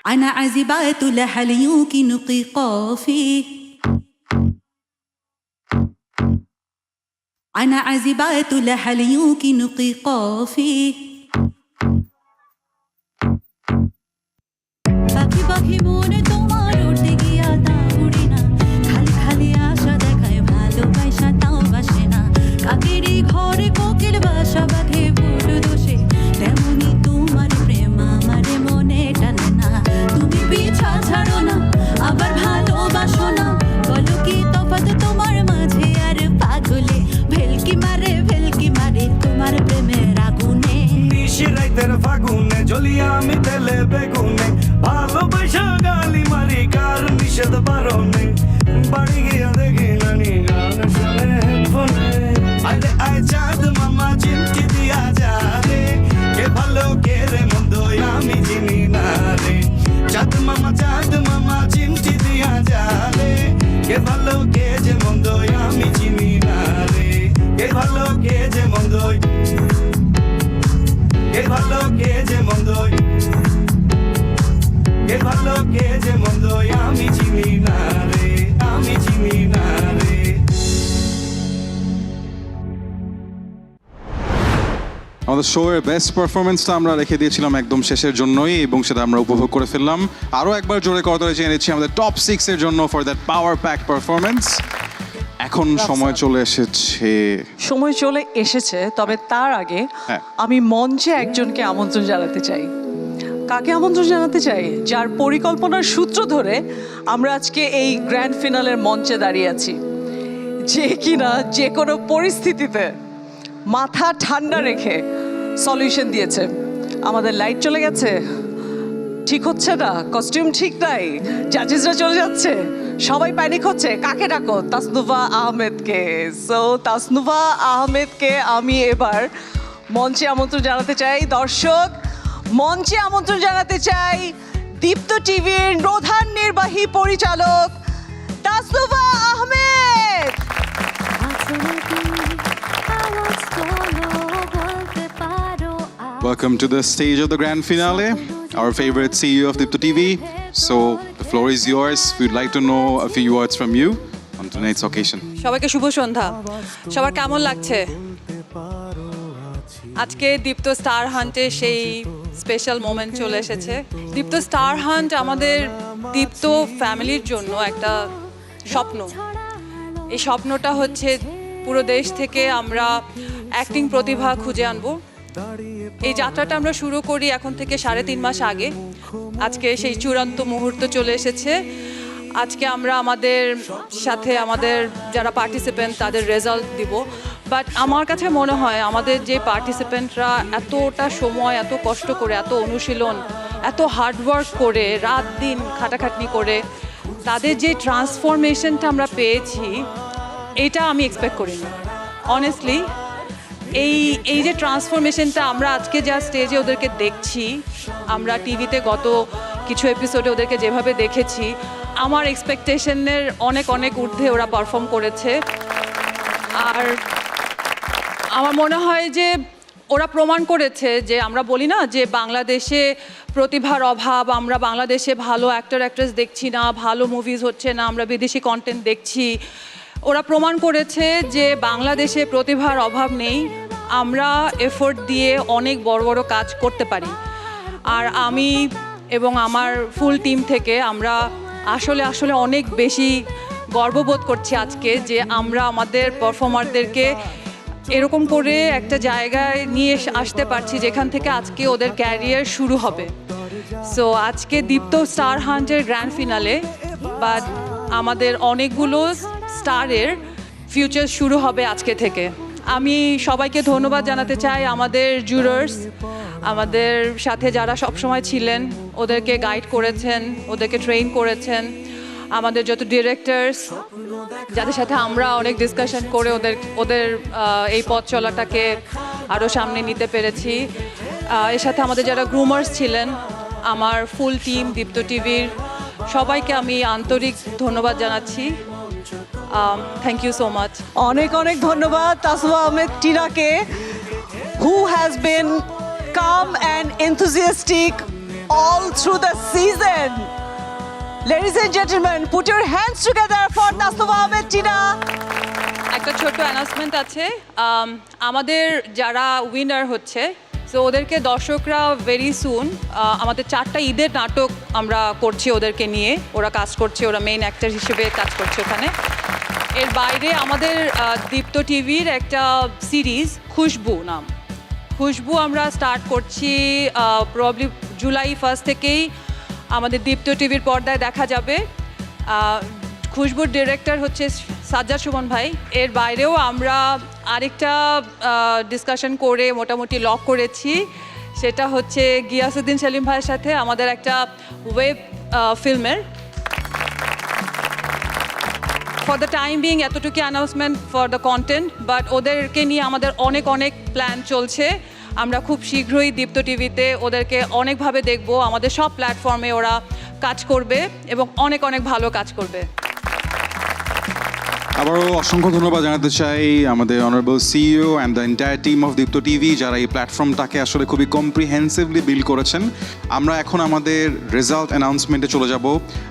أنا عزبات لحليوك نقي قافي أنا عزبات لحليوك نقي قافي পাখি পাখি মনে তোমার উড়তে গিয়া তা উড়ে না খালি খালি আশা দেখায় ভালোবাসা তাও বাসে না কাকেরই ঘরে কোকিল বাসা বাঁধে বড় দোষে তেমনি তোমার প্রেম আমারে মনে টানে না তুমি পিছা ছাড়ো না আবার ভালোবাসো না বলো কি তফাৎ তোমার মাঝে আর পাগলে ভেলকি মারে তোমার প্রেমের আগুনে নিশিরাইতের ফাগুনে জ্বলিয়া আমি তেলে বেগুনে ভালোবাসা গালি মারি কার নিষেধ বারণে বাড়ি গিয়া দেখি নানি গান শুনে হেডফোনে আরে আয় চাঁদ মামা চিমটি দিয়া যা রে কে ভালো কে রে মন্দ আমি চিনি না রে চাঁদ মামা চিমটি দিয়া যা রে কে ভালো কে যে মন্দ আমি চিনি না রে কে ভালো কে যে মন্দ কে ভালো কে যে মন্দ কে ভালো কে যে মন্দ আমি চিনি না রে আমি চিনি না রে আমাদের শোয়ের বেস্ট পারফরমেন্সটা আমরা রেখে দিয়েছিলাম একদম শেষের জন্যই এবং সেটা আমরা উপভোগ করে ফেললাম আরও একবার জোরে করতালি চেয়ে নিচ্ছি আমাদের টপ 6 এর জন্য for that power pack performance এখন সময় চলে এসেছে তবে তার আগে আমি মঞ্চে একজনকে আমন্ত্রণ জানাতে চাই কাকে আমন্ত্রণ জানাতে চাই যার পরিকল্পনার সূত্র ধরে আমরা আজকে এই গ্র্যান্ড ফিনালের মঞ্চে দাঁড়িয়ে আছি যে কিনা যে কোনো পরিস্থিতিতে মাথা ঠান্ডা রেখে সলিউশন দিয়েছে আমাদের লাইট চলে গেছে ঠিক হচ্ছে না কস্টিউম ঠিক নাই জাজেসরা চলে যাচ্ছে সবাই প্যানিক হচ্ছে, কাকে ডাকো? তাসনুভা আহমেদকে। সো তাসনুভা আহমেদকে আমি এবার মঞ্চে আমন্ত্রণ জানাতে চাই। দর্শক, মঞ্চে আমন্ত্রণ জানাতে চাই দীপ্ত টিভির প্রধান নির্বাহী পরিচালক Tasnuva Ahmed. Welcome to the stage of the grand finale, our favorite CEO of Dipto TV. So the floor is yours. We'd like to know a few words from you on tonight's occasion. সবাইকে শুভ সন্ধ্যা। সবার কেমন লাগছে? আজকে দীপ্ত star হান্টে সেই special moment চলে এসেছে। দীপ্ত star hunt আমাদের দীপ্ত ফ্যামিলির জন্য একটা স্বপ্ন। এই স্বপ্নটা হচ্ছে পুরো দেশ থেকে আমরা অ্যাক্টিং প্রতিভা খুঁজে আনবো। এই যাত্রাটা আমরা শুরু করি এখন থেকে 3.5 মাস আগে। আজকে সেই চূড়ান্ত মুহূর্ত চলে এসেছে। আজকে আমরা আমাদের সাথে আমাদের যারা পার্টিসিপেন্ট তাদের রেজাল্ট দিব। বাট আমার কাছে মনে হয় আমাদের যে পার্টিসিপেন্টরা এতটা সময়, এত কষ্ট করে, এত অনুশীলন, এত হার্ডওয়ার্ক করে, রাত দিন খাটাখাটনি করে তাদের যে ট্রান্সফরমেশনটা আমরা পেয়েছি, এটা আমি এক্সপেক্ট করিনি অনেস্টলি। এই যে ট্রান্সফরমেশনটা আমরা আজকে যা স্টেজে ওদেরকে দেখছি, আমরা টিভিতে গত কিছু এপিসোডে ওদেরকে যেভাবে দেখেছি, আমার এক্সপেকটেশনের অনেক অনেক ঊর্ধ্বে ওরা পারফর্ম করেছে। আর আমার মনে হয় যে ওরা প্রমাণ করেছে যে আমরা বলি না যে বাংলাদেশে প্রতিভার অভাব, আমরা বাংলাদেশে ভালো অ্যাক্টর অ্যাক্ট্রেস দেখছি না, ভালো মুভিজ হচ্ছে না, আমরা বিদেশি কন্টেন্ট দেখছি। ওরা প্রমাণ করেছে যে বাংলাদেশে প্রতিভার অভাব নেই, আমরা এফোর্ট দিয়ে অনেক বড় বড় কাজ করতে পারি। আর আমি এবং আমার ফুল টিম থেকে আমরা আসলে অনেক বেশি গর্ববোধ করছি আজকে যে আমরা আমাদের পারফর্মারদেরকে এরকম করে একটা জায়গায় নিয়ে আসতে পারছি যেখান থেকে আজকে ওদের ক্যারিয়ার শুরু হবে। সো আজকে দীপ্ত স্টার হান্টের গ্র্যান্ড ফিনালে বাট আমাদের অনেকগুলো স্টারের ফিউচার শুরু হবে আজকে থেকে। আমি সবাইকে ধন্যবাদ জানাতে চাই, আমাদের জুরার্স, আমাদের সাথে যারা সবসময় ছিলেন, ওদেরকে গাইড করেছেন, ওদেরকে ট্রেন করেছেন, আমাদের যত ডিরেক্টরস যাদের সাথে আমরা অনেক ডিসকাশন করে ওদের এই পথ চলাটাকে আরও সামনে নিতে পেরেছি। এর সাথে আমাদের যারা গ্রুমার্স ছিলেন, আমার ফুল টিম দীপ্ত টিভির সবাইকে আমি আন্তরিক ধন্যবাদ জানাচ্ছি। Thank you so much. অনেক অনেক ধন্যবাদ তাসনুভা আহমেদ টিনাকে, who has been calm and enthusiastic all through the season. Ladies and gentlemen, put your hands together for Tasnuva Ahmed Tina. একটা ছোট্ট অ্যানাউন্সমেন্ট আছে, আমাদের যারা উইনার হচ্ছে সো ওদেরকে দর্শকরা ভেরি সুন, আমাদের 4টা ঈদের নাটক আমরা করছি ওদেরকে নিয়ে, ওরা কাজ করছে, ওরা মেইন অ্যাক্টর হিসেবে কাজ করছে ওখানে। এর বাইরে আমাদের দীপ্ত টিভির একটা সিরিজ খুশবু নাম, খুশবু আমরা স্টার্ট করছি প্রবলি জুলাই 1 থেকেই আমাদের দীপ্ত টিভির পর্দায় দেখা যাবে। খুশবুর ডিরেক্টর হচ্ছে সাজ্জাদ সুমন ভাই। এর বাইরেও আমরা আরেকটা ডিসকাশন করে মোটামুটি লক করেছি, সেটা হচ্ছে গিয়াসউদ্দিন সেলিম ভাইয়ের সাথে আমাদের একটা ওয়েব ফিল্মের। ফর দ্য টাইম বিং এতটুকু announcement for the content, but ওদেরকে নিয়ে আমাদের অনেক অনেক প্ল্যান চলছে। আমরা খুব শীঘ্রই দীপ্ত টিভিতে ওদেরকে অনেকভাবে দেখব, আমাদের সব প্ল্যাটফর্মে ওরা কাজ করবে এবং অনেক অনেক ভালো কাজ করবে। আবারও অসংখ্য ধন্যবাদ জানাতে চাই আমাদের honourable CEO and the entire team of Deepto TV, যারা এই প্ল্যাটফর্মটাকে আসলে খুবই কম্প্রিহেন্সিভলি বিল্ড করেছেন। আমরা এখন আমাদের রেজাল্ট অ্যানাউন্সমেন্টে চলে যাব।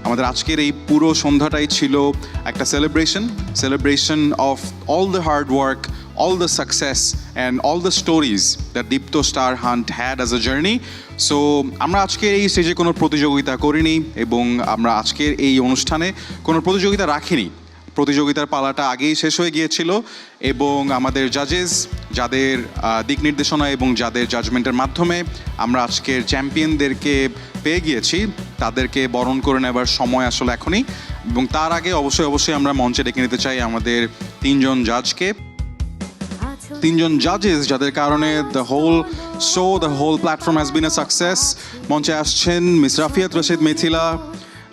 আমাদের আজকের এই পুরো সন্ধ্যাটাই ছিল একটা celebration of all the hard work, all the success and all the stories that Dipto Star Hunt had as a journey. So আমরা আজকের এই স্টেজে কোনো প্রতিযোগিতা করিনি এবং আমরা আজকের এই অনুষ্ঠানে কোনো প্রতিযোগিতা রাখিনি। প্রতিযোগিতার পালাটা আগেই শেষ হয়ে গিয়েছিল এবং আমাদের জাজেস যাদের দিক নির্দেশনা এবং যাদের জাজমেন্টের মাধ্যমে আমরা আজকের চ্যাম্পিয়নদেরকে পেয়ে গিয়েছি, তাদেরকে বরণ করে নেবার সময় আসলে এখনই। এবং তার আগে অবশ্যই আমরা মঞ্চে ডেকে নিতে চাই আমাদের 3 জন জাজকে, 3 জন জাজেস যাদের কারণে the whole platform has been a success. মঞ্চে আসছেন miss Rafiath Rashid Mithila,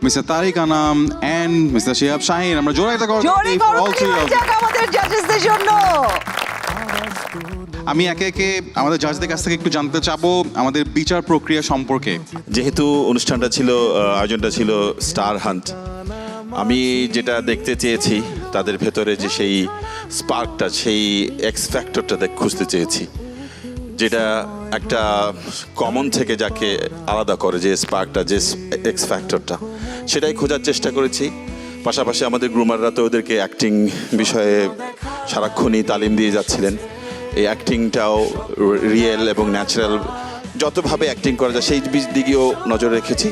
mister Tariq Anam and mister Shihab Shahin. আমরা জোরে একটা জোরে করতালি হয়ে যাক আমাদের জাজেসদের জন্য। আমি একে একে আমাদের জাজদের কাছ থেকে একটু জানতে চাবো আমাদের বিচার প্রক্রিয়া সম্পর্কে। যেহেতু অনুষ্ঠানটা ছিল, আয়োজনটা ছিল স্টার হান্ট, আমি যেটা দেখতে চেয়েছি তাদের ভেতরে যে সেই স্পার্কটা, সেই এক্স ফ্যাক্টরটা খুঁজতে চেয়েছি, যেটা একটা কমন থেকে যাকে আলাদা করে, যে স্পার্কটা, যে এক্স ফ্যাক্টরটা, সেটাই খোঁজার চেষ্টা করেছি। পাশাপাশি আমাদের গ্রুমাররা তো ওদেরকে অ্যাক্টিং বিষয়ে সারাক্ষণই তালিম দিয়ে যাচ্ছিলেন। এই অ্যাক্টিংটাও রিয়েল এবং ন্যাচারাল, যতভাবে অ্যাক্টিং করা যায় সেই দিকেও নজর রেখেছি।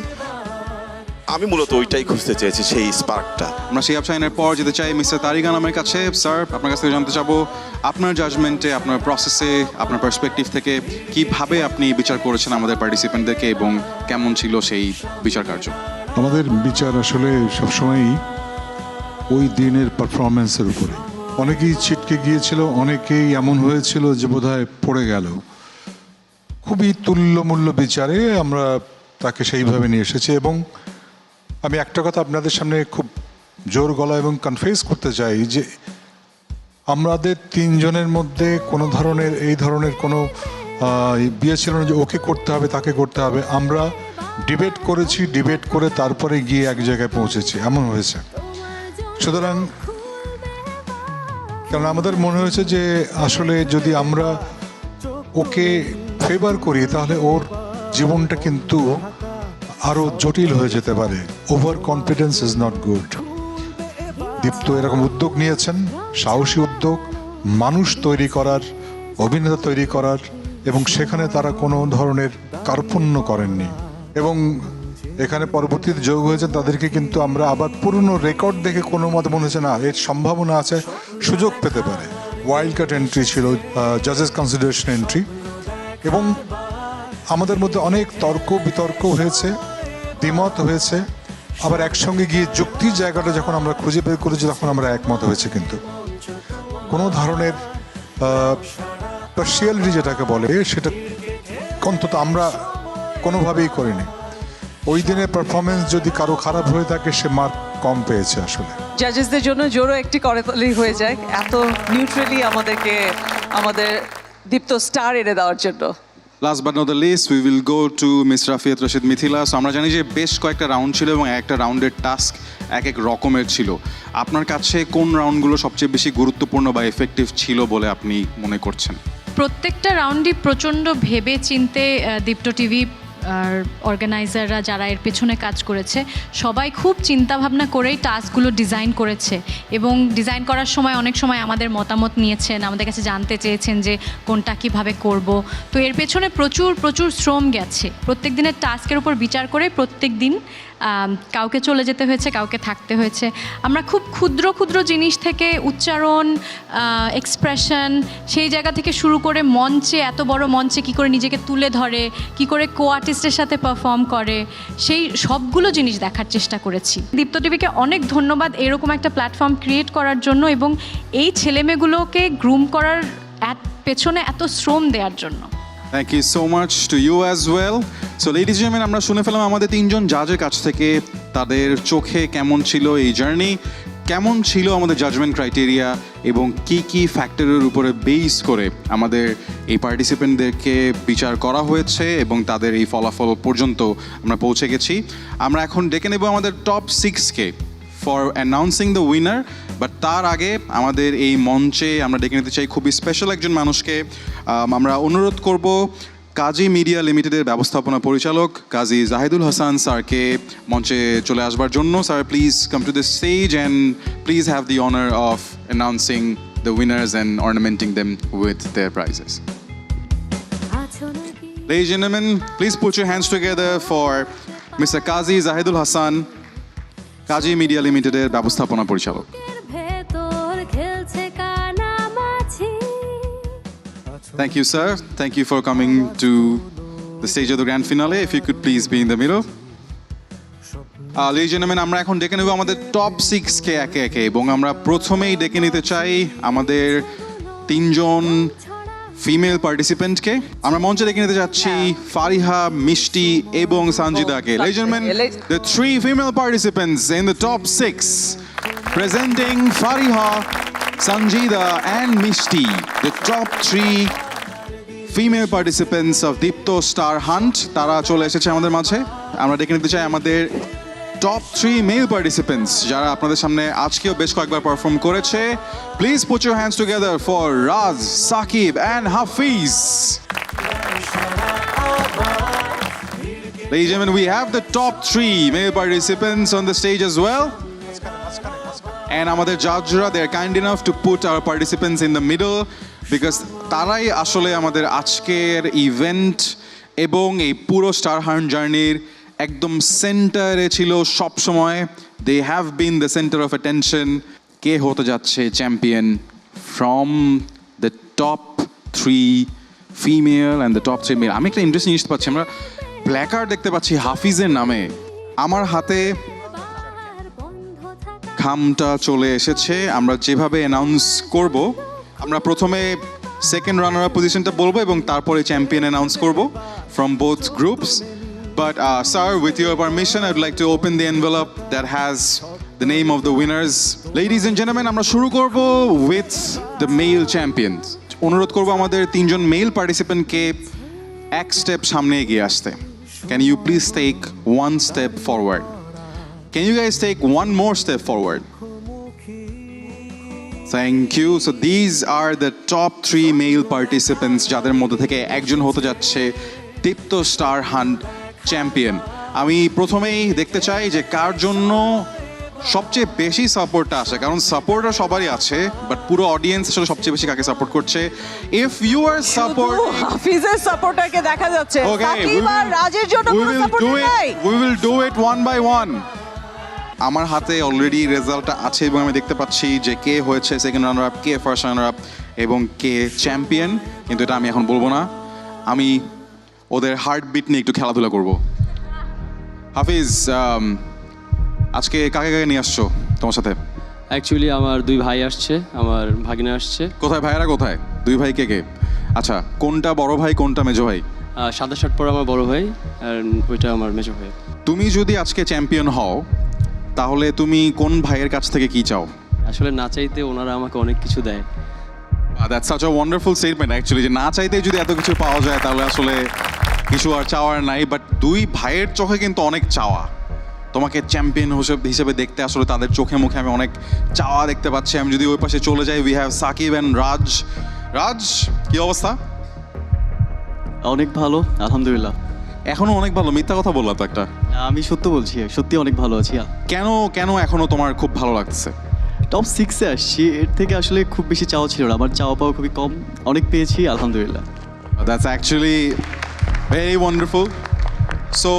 আমি মূলত ওইটাই খুঁজতে চেয়েছি, সেই স্পার্কটা। আমরা শিহাব শাহিনের পর যেতে চাই মিস্টার তারিক আনামের কাছে। স্যার, আপনার কাছ থেকে জানতে চাবো আপনার জাজমেন্টে, আপনার প্রসেসে, আপনার পার্সপেক্টিভ থেকে কিভাবে আপনি বিচার করেছেন আমাদের পার্টিসিপেন্টদেরকে এবং কেমন ছিল সেই বিচার কার্য? আমাদের বিচার আসলে সবসময়ই ওই দিনের পারফরমেন্সের উপরে। অনেকেই ছিটকে গিয়েছিল, অনেকেই এমন হয়েছিল যে বোধহয় পড়ে গেল। খুবই তুল্যমূল্য বিচারে আমরা তাকে সেইভাবে নিয়ে এসেছি। এবং আমি একটা কথা আপনাদের সামনে খুব জোর গলা এবং কনফেস করতে চাই যে আমাদের তিনজনের মধ্যে কোনো ধরনের এই ধরনের কোনো বিয়ে ছিল না যে ওকে করতে হবে, তাকে করতে হবে। আমরা ডিবেট করেছি, ডিবেট করে তারপরে গিয়ে এক জায়গায় পৌঁছেছি, এমন হয়েছে। সুতরাং কারণ আমাদের মনে হয়েছে যে আসলে যদি আমরা ওকে ফেভার করি তাহলে ওর জীবনটা কিন্তু আরও জটিল হয়ে যেতে পারে। Over confidence is not good. Deepto এরকম উদ্যোগ নিয়েছেন, সাহসী উদ্যোগ, মানুষ তৈরি করার, অভিনেতা তৈরি করার, এবং সেখানে তারা কোনো ধরনের কার্পণ্য করেননি। এবং এখানে পরবর্তীতে যোগ হয়েছে তাদেরকে কিন্তু আমরা আবার পুরনো রেকর্ড দেখে কোনো মতে মনে হচ্ছে না এর সম্ভাবনা আছে, সুযোগ পেতে পারে। ওয়াইল্ড কাট এন্ট্রি ছিল, জাজেস কনসিডারেশন এন্ট্রি, এবং আমাদের মধ্যে অনেক তর্ক বিতর্ক হয়েছে, দ্বিমত হয়েছে, আবার একসঙ্গে গিয়ে যুক্তির জায়গাটা যখন আমরা খুঁজে বের করেছি তখন আমরা একমত হয়েছে। কিন্তু কোনো ধরনের পার্সিয়ালিটি যেটাকে বলে সেটা অন্তত আমরা কোনোভাবেই করিনি। ওই দিনের পারফরমেন্স যদি কারো খারাপ হয়ে থাকে সে মার্ক কম পেয়েছে আসলে। জাজেসদের জন্য জোরও একটি করতালি হয়ে যায় এত নিউট্রালি আমাদেরকে আমাদের দীপ্ত স্টার এনে দেওয়ার জন্য। Last but not the least, we will go to miss Rafiath Rashid Mithila. So আমরা জানি যে বেশ কয়েকটা রাউন্ড ছিল এবং একটা রাউন্ডের টাস্ক এক এক রকমের ছিল। আপনার কাছে কোন রাউন্ডগুলো সবচেয়ে বেশি গুরুত্বপূর্ণ বা এফেক্টিভ ছিল বলে আপনি মনে করছেন? প্রত্যেকটা রাউন্ডই প্রচণ্ড ভেবে চিনতে দীপ্ত টিভি আর অর্গানাইজাররা যারা এর পেছনে কাজ করেছে সবাই খুব চিন্তাভাবনা করেই টাস্কগুলো ডিজাইন করেছে। এবং ডিজাইন করার সময় অনেক সময় আমাদের মতামত নিয়েছেন, আমাদের কাছে জানতে চেয়েছেন যে কোনটা কীভাবে করব। তো এর পেছনে প্রচুর প্রচুর শ্রম গেছে। প্রত্যেক দিনের টাস্কের উপর বিচার করে প্রত্যেক দিন কাউকে চলে যেতে হয়েছে, কাউকে থাকতে হয়েছে। আমরা খুব ক্ষুদ্র ক্ষুদ্র জিনিস থেকে উচ্চারণ, এক্সপ্রেশন, সেই জায়গা থেকে শুরু করে মঞ্চে, এত বড় মঞ্চে কী করে নিজেকে তুলে ধরে, কী করে কো আর্টিস্টের সাথে পারফর্ম করে, সেই সবগুলো জিনিস দেখার চেষ্টা করেছি। দীপ্ত টিভিকে অনেক ধন্যবাদ এরকম একটা প্ল্যাটফর্ম ক্রিয়েট করার জন্য এবং এই ছেলেমেয়েগুলোকে গ্রুম করার পেছনে এত শ্রম দেওয়ার জন্য। Thank you so much to you as well. So ladies and gentleman, আমরা শুনে ফেলাম আমাদের তিনজন জাজের কাছ থেকে তাদের চোখে কেমন ছিল এই জার্নি, কেমন ছিল আমাদের জাজমেন্ট ক্রাইটেরিয়া এবং কি কি ফ্যাক্টরের উপরে বেস করে আমাদের এই পার্টিসিপেন্টদেরকে বিচার করা হয়েছে এবং তাদের এই ফলাফল পর্যন্ত আমরা পৌঁছে গেছি। আমরা এখন ডেকে নেব আমাদের টপ 6কে for announcing the winner. But তার আগে আমাদের এই মঞ্চে আমরা ডেকে নিতে চাই খুবই স্পেশাল একজন মানুষকে। আমরা অনুরোধ করব কাজী মিডিয়া লিমিটেডের ব্যবস্থাপনা পরিচালক কাজী জাহিদুল হাসান স্যারকে মঞ্চে চলে আসবার জন্য। Sir, please come to the stage and please have the honour of announcing the winners and ornamenting them with their prizes. Ladies and gentlemen, please put your hands together for Mr. Qazi Zahidul Hasan, Kazi media লিমিটেডের ব্যবস্থাপনা পরিচালক। Thank you, sir. Thank you for coming to the stage of the grand finale. If you could please be in the middle. Ladies and gentlemen, আমরা এখন ডেকে নেব আমাদের top 6কে একে একে এবং আমরা প্রথমেই ডেকে নিতে চাই আমাদের তিনজন ফিমেল পার্টিসিপেন্টকে আমরা মঞ্চে ডেকে নিতে যাচ্ছি ফারিহা, মিষ্টি এবং সঞ্জিদাকে। Ladies and gentlemen, the 3 female participants in the top 6 presenting Fariha, Sanjida and Mishti, the top 3 female participants of Dipto Star Hunt. তারা চলে এসেছে আমাদের মাঝে। আমরা ডেকে নিতে চাই আমাদের টপ 3 মেল পার্টিসিপেন্টস যারা আপনাদের সামনে আজকেও বেশ কয়েকবার পারফর্ম করেছে। Please put your hands together for Raj, Sakib and Hafiz. Ladies and gentlemen, we have the top 3 male participants on the stage as well. And আমাদের জাজরা, they are kind enough to put our participants in the middle because তারাই আসলে আমাদের আজকের event এবং এই পুরো star hunt জার্নির একদম সেন্টারে ছিল সব সময়। They have been the centre of attention. কে হতে যাচ্ছে champion from the top 3 female and the top 3 male? আমি একটা ইন্টারেস্টিং জিনিস পাচ্ছি, আমরা প্ল্যাকার্ড দেখতে পাচ্ছি হাফিজের নামে। আমার হাতে খামটা চলে এসেছে। আমরা যেভাবে অ্যানাউন্স করব, আমরা প্রথমে সেকেন্ড রানার আপ পজিশনটা বলবো এবং তারপরে চ্যাম্পিয়ন অ্যানাউন্স করব from both groups. But sir, with your permission, I'd like to open the envelope that has the name of the winners. Ladies and gentlemen, আমরা শুরু করব with the male champions. অনুরোধ করব আমাদের 3 জন মেল পার্টিসিপেন্টকে এক step সামনে এগিয়ে আসতে। Can you please take 1 step forward? Can you guys take 1 more step forward? Thank you. So these are the top 3 male participants যাদের মধ্যে থেকে একজন হতে যাচ্ছে দীপ্ত স্টার হান্ট চ্যাম্পিয়ন। আমি প্রথমেই দেখতে চাই যে কার জন্য সবচেয়ে বেশি সাপোর্টটা আসে, কারণ সাপোর্টার সবারই আছে, বাট পুরো অডিয়েন্স আসলে সবচেয়ে বেশি কাকে সাপোর্ট করছে। ইফ ইউ আর সাপোর্ট হাফিজের সাপোর্টারকে দেখা যাচ্ছে, সাকিব আর রাজের জন্য কোনো সাপোর্ট নাই। We will do it one by one. আমার হাতে অলরেডি রেজাল্টটা আছে এবং আমি দেখতে পাচ্ছি যে কে হয়েছে সেকেন্ড রানার আপ, কে ফার্স্ট রানার আপ এবং কে চ্যাম্পিয়ন, কিন্তু এটা আমি এখন বলবো না। আমি ওদের হার্টবিট নিয়ে একটু খেলাধুলা করব। হাফিজ, আজকে কাকে কাকে নিয়ে আসছো তোমার সাথে? অ্যাকচুয়ালি আমার 2 ভাই আসছে, আমার ভাগিনা আসছে। কোথায় ভাইয়েরা, কোথায় 2 ভাই কে কে? আচ্ছা, কোনটা বড় ভাই কোনটা মেজো ভাই? সাদা শার্ট পরা আমার বড় ভাই আর ওইটা আমার মেজো ভাই। তুমি যদি আজকে চ্যাম্পিয়ন হও তাহলে তুমি কোন ভাইয়ের কাছ থেকে কি চাও? আসলে না চাইতে ওনারা আমাকে অনেক কিছু দেয়। That's such a wonderful statement actually, যে না চাইতে যদি এত কিছু পাওয়া যায় তাহলে আসলে কিছু আর চাওয়ার নাই। বাট 2 ভাইয়ের চোখে কিন্তু অনেক চাওয়া, তোমাকে চ্যাম্পিয়ন হিসেবে দেখতে আসলে তাদের চোখে মুখে আমি অনেক চাওয়া দেখতে পাচ্ছি। আমি যদি ওই পাশে চলে যাই, উই হ্যাভ সাকিব অ্যান্ড রাজ। রাজ, কি অবস্থা? অনেক ভালো, আলহামদুলিল্লাহ। এখনো অনেক ভালো? মিথ্যা কথা বললা তো একটা। আমি সত্য বলছি, সত্যি অনেক ভালো আছি। কেন কেন এখনো তোমার খুব ভালো লাগছে? টপ 6-এ আসছি, এর থেকে আসলে খুব বেশি চাওয়া ছিল না, আমার চাওয়া পাওয়া খুবই কম, অনেক পেয়েছি আলহামদুলিল্লাহ। That's actually very wonderful. So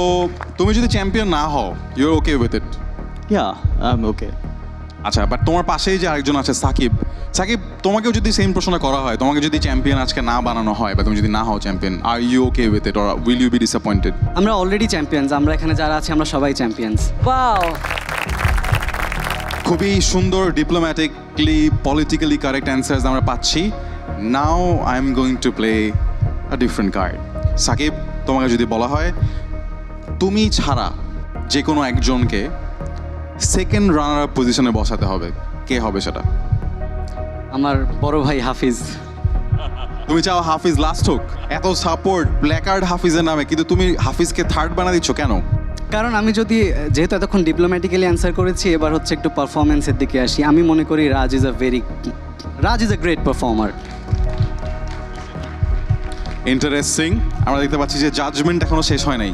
তুমি যদি চ্যাম্পিয়ন না হও, you are okay with it? Yeah, I am okay. আচ্ছা, বাট তোমার পাশেই যে আরেকজন আছে সাকিব, সাকিব তোমাকেও যদি সেম প্রশ্ন করা হয়, তোমাকে যদি চ্যাম্পিয়ন আজকে না বানানো হয় বা তুমি যদি না হও champion, are you okay with it or will you be disappointed? আমরা অলরেডি চ্যাম্পিয়ন্স, আমরা এখানে যারা আছি আমরা সবাই চ্যাম্পিয়ন্স। ওয়াও, খুবই সুন্দর ডিপ্লোম্যাটিকলি পলিটিক্যালি কারেক্ট অ্যান্সার্স আমরা পাচ্ছি। Now I am going to play a different card. Sakib, তোমাকে যদি বলা হয় তুমি ছাড়া যে কোনো একজনকে সেকেন্ড রানার আপ পজিশনে বসাতে হবে, কে হবে সেটা? আমার বড় ভাই হাফিজ। তুমি চাও হাফিজ লাস্ট হোক? এত সাপোর্ট প্ল্যাকার্ড হাফিজের নামে, কিন্তু তুমি হাফিজকে থার্ড বানা দিচ্ছ কেন? কারণ আমি যদি যেহেতু এতক্ষণ ডিপ্লোম্যাটিক্যালি অ্যান্সার করেছি, এবার হচ্ছে একটু পারফরমেন্সের দিকে আসি। আমি মনে করি Raj is a great performer. Interesting. আমরা দেখতে পাচ্ছি যে জাজমেন্ট এখনো শেষ হয় নাই।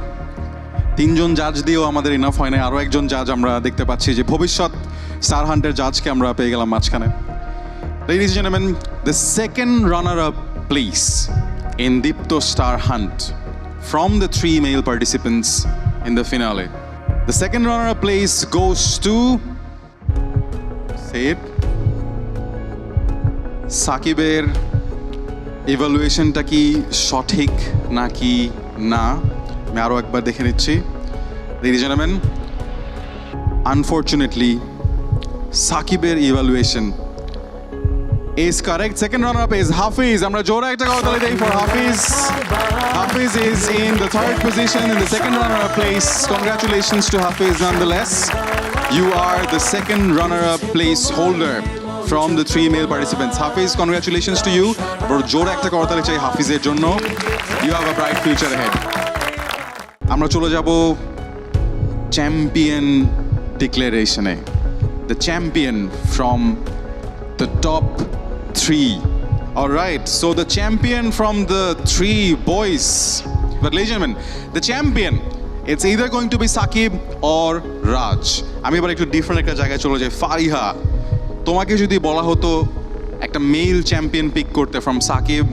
3 জন জাজ দিয়েও আমাদের ইনাফ হয় নাই, আরও একজন জাজ আমরা দেখতে পাচ্ছি যে ভবিষ্যৎ স্টার হান্টের জাজকে আমরা পেয়ে গেলাম মাঝখানে। Ladies and gentlemen, the second runner-up place in Dipto Star Hunt from the 3 male participants in the finale. The second runner-up place goes to, say it, সাকিবের ইভালুয়েশনটা কি সঠিক নাকি না আমি আরও একবার দেখে নিচ্ছি। Ladies and gentlemen, unfortunately সাকিবের evaluation is correct. Second runner-up is Hafiz. আমরা জোরে একটা করতালি দেই for Hafiz. Hafiz is in the third position in the second runner-up place. Congratulations to Hafiz nonetheless. You are the second runner-up place holder from the 3 male participants. Hafiz, congratulations to you. বড় জোরে একটা করতালি চাই হাফিজের জন্য. You have a bright future ahead. আমরা চলে যাব champion ডিক্লারেশনে. The champion from the top 3. All right, so the champion from the 3 boys. But ladies and gentlemen, the champion, it's either going to be Saqib or Raj. আমি এবার একটু different একটা জায়গায় চলে যাই. ফারিহা, তোমাকে যদি বলা হতো একটা মেল চ্যাম্পিয়ন পিক করতে from Saqib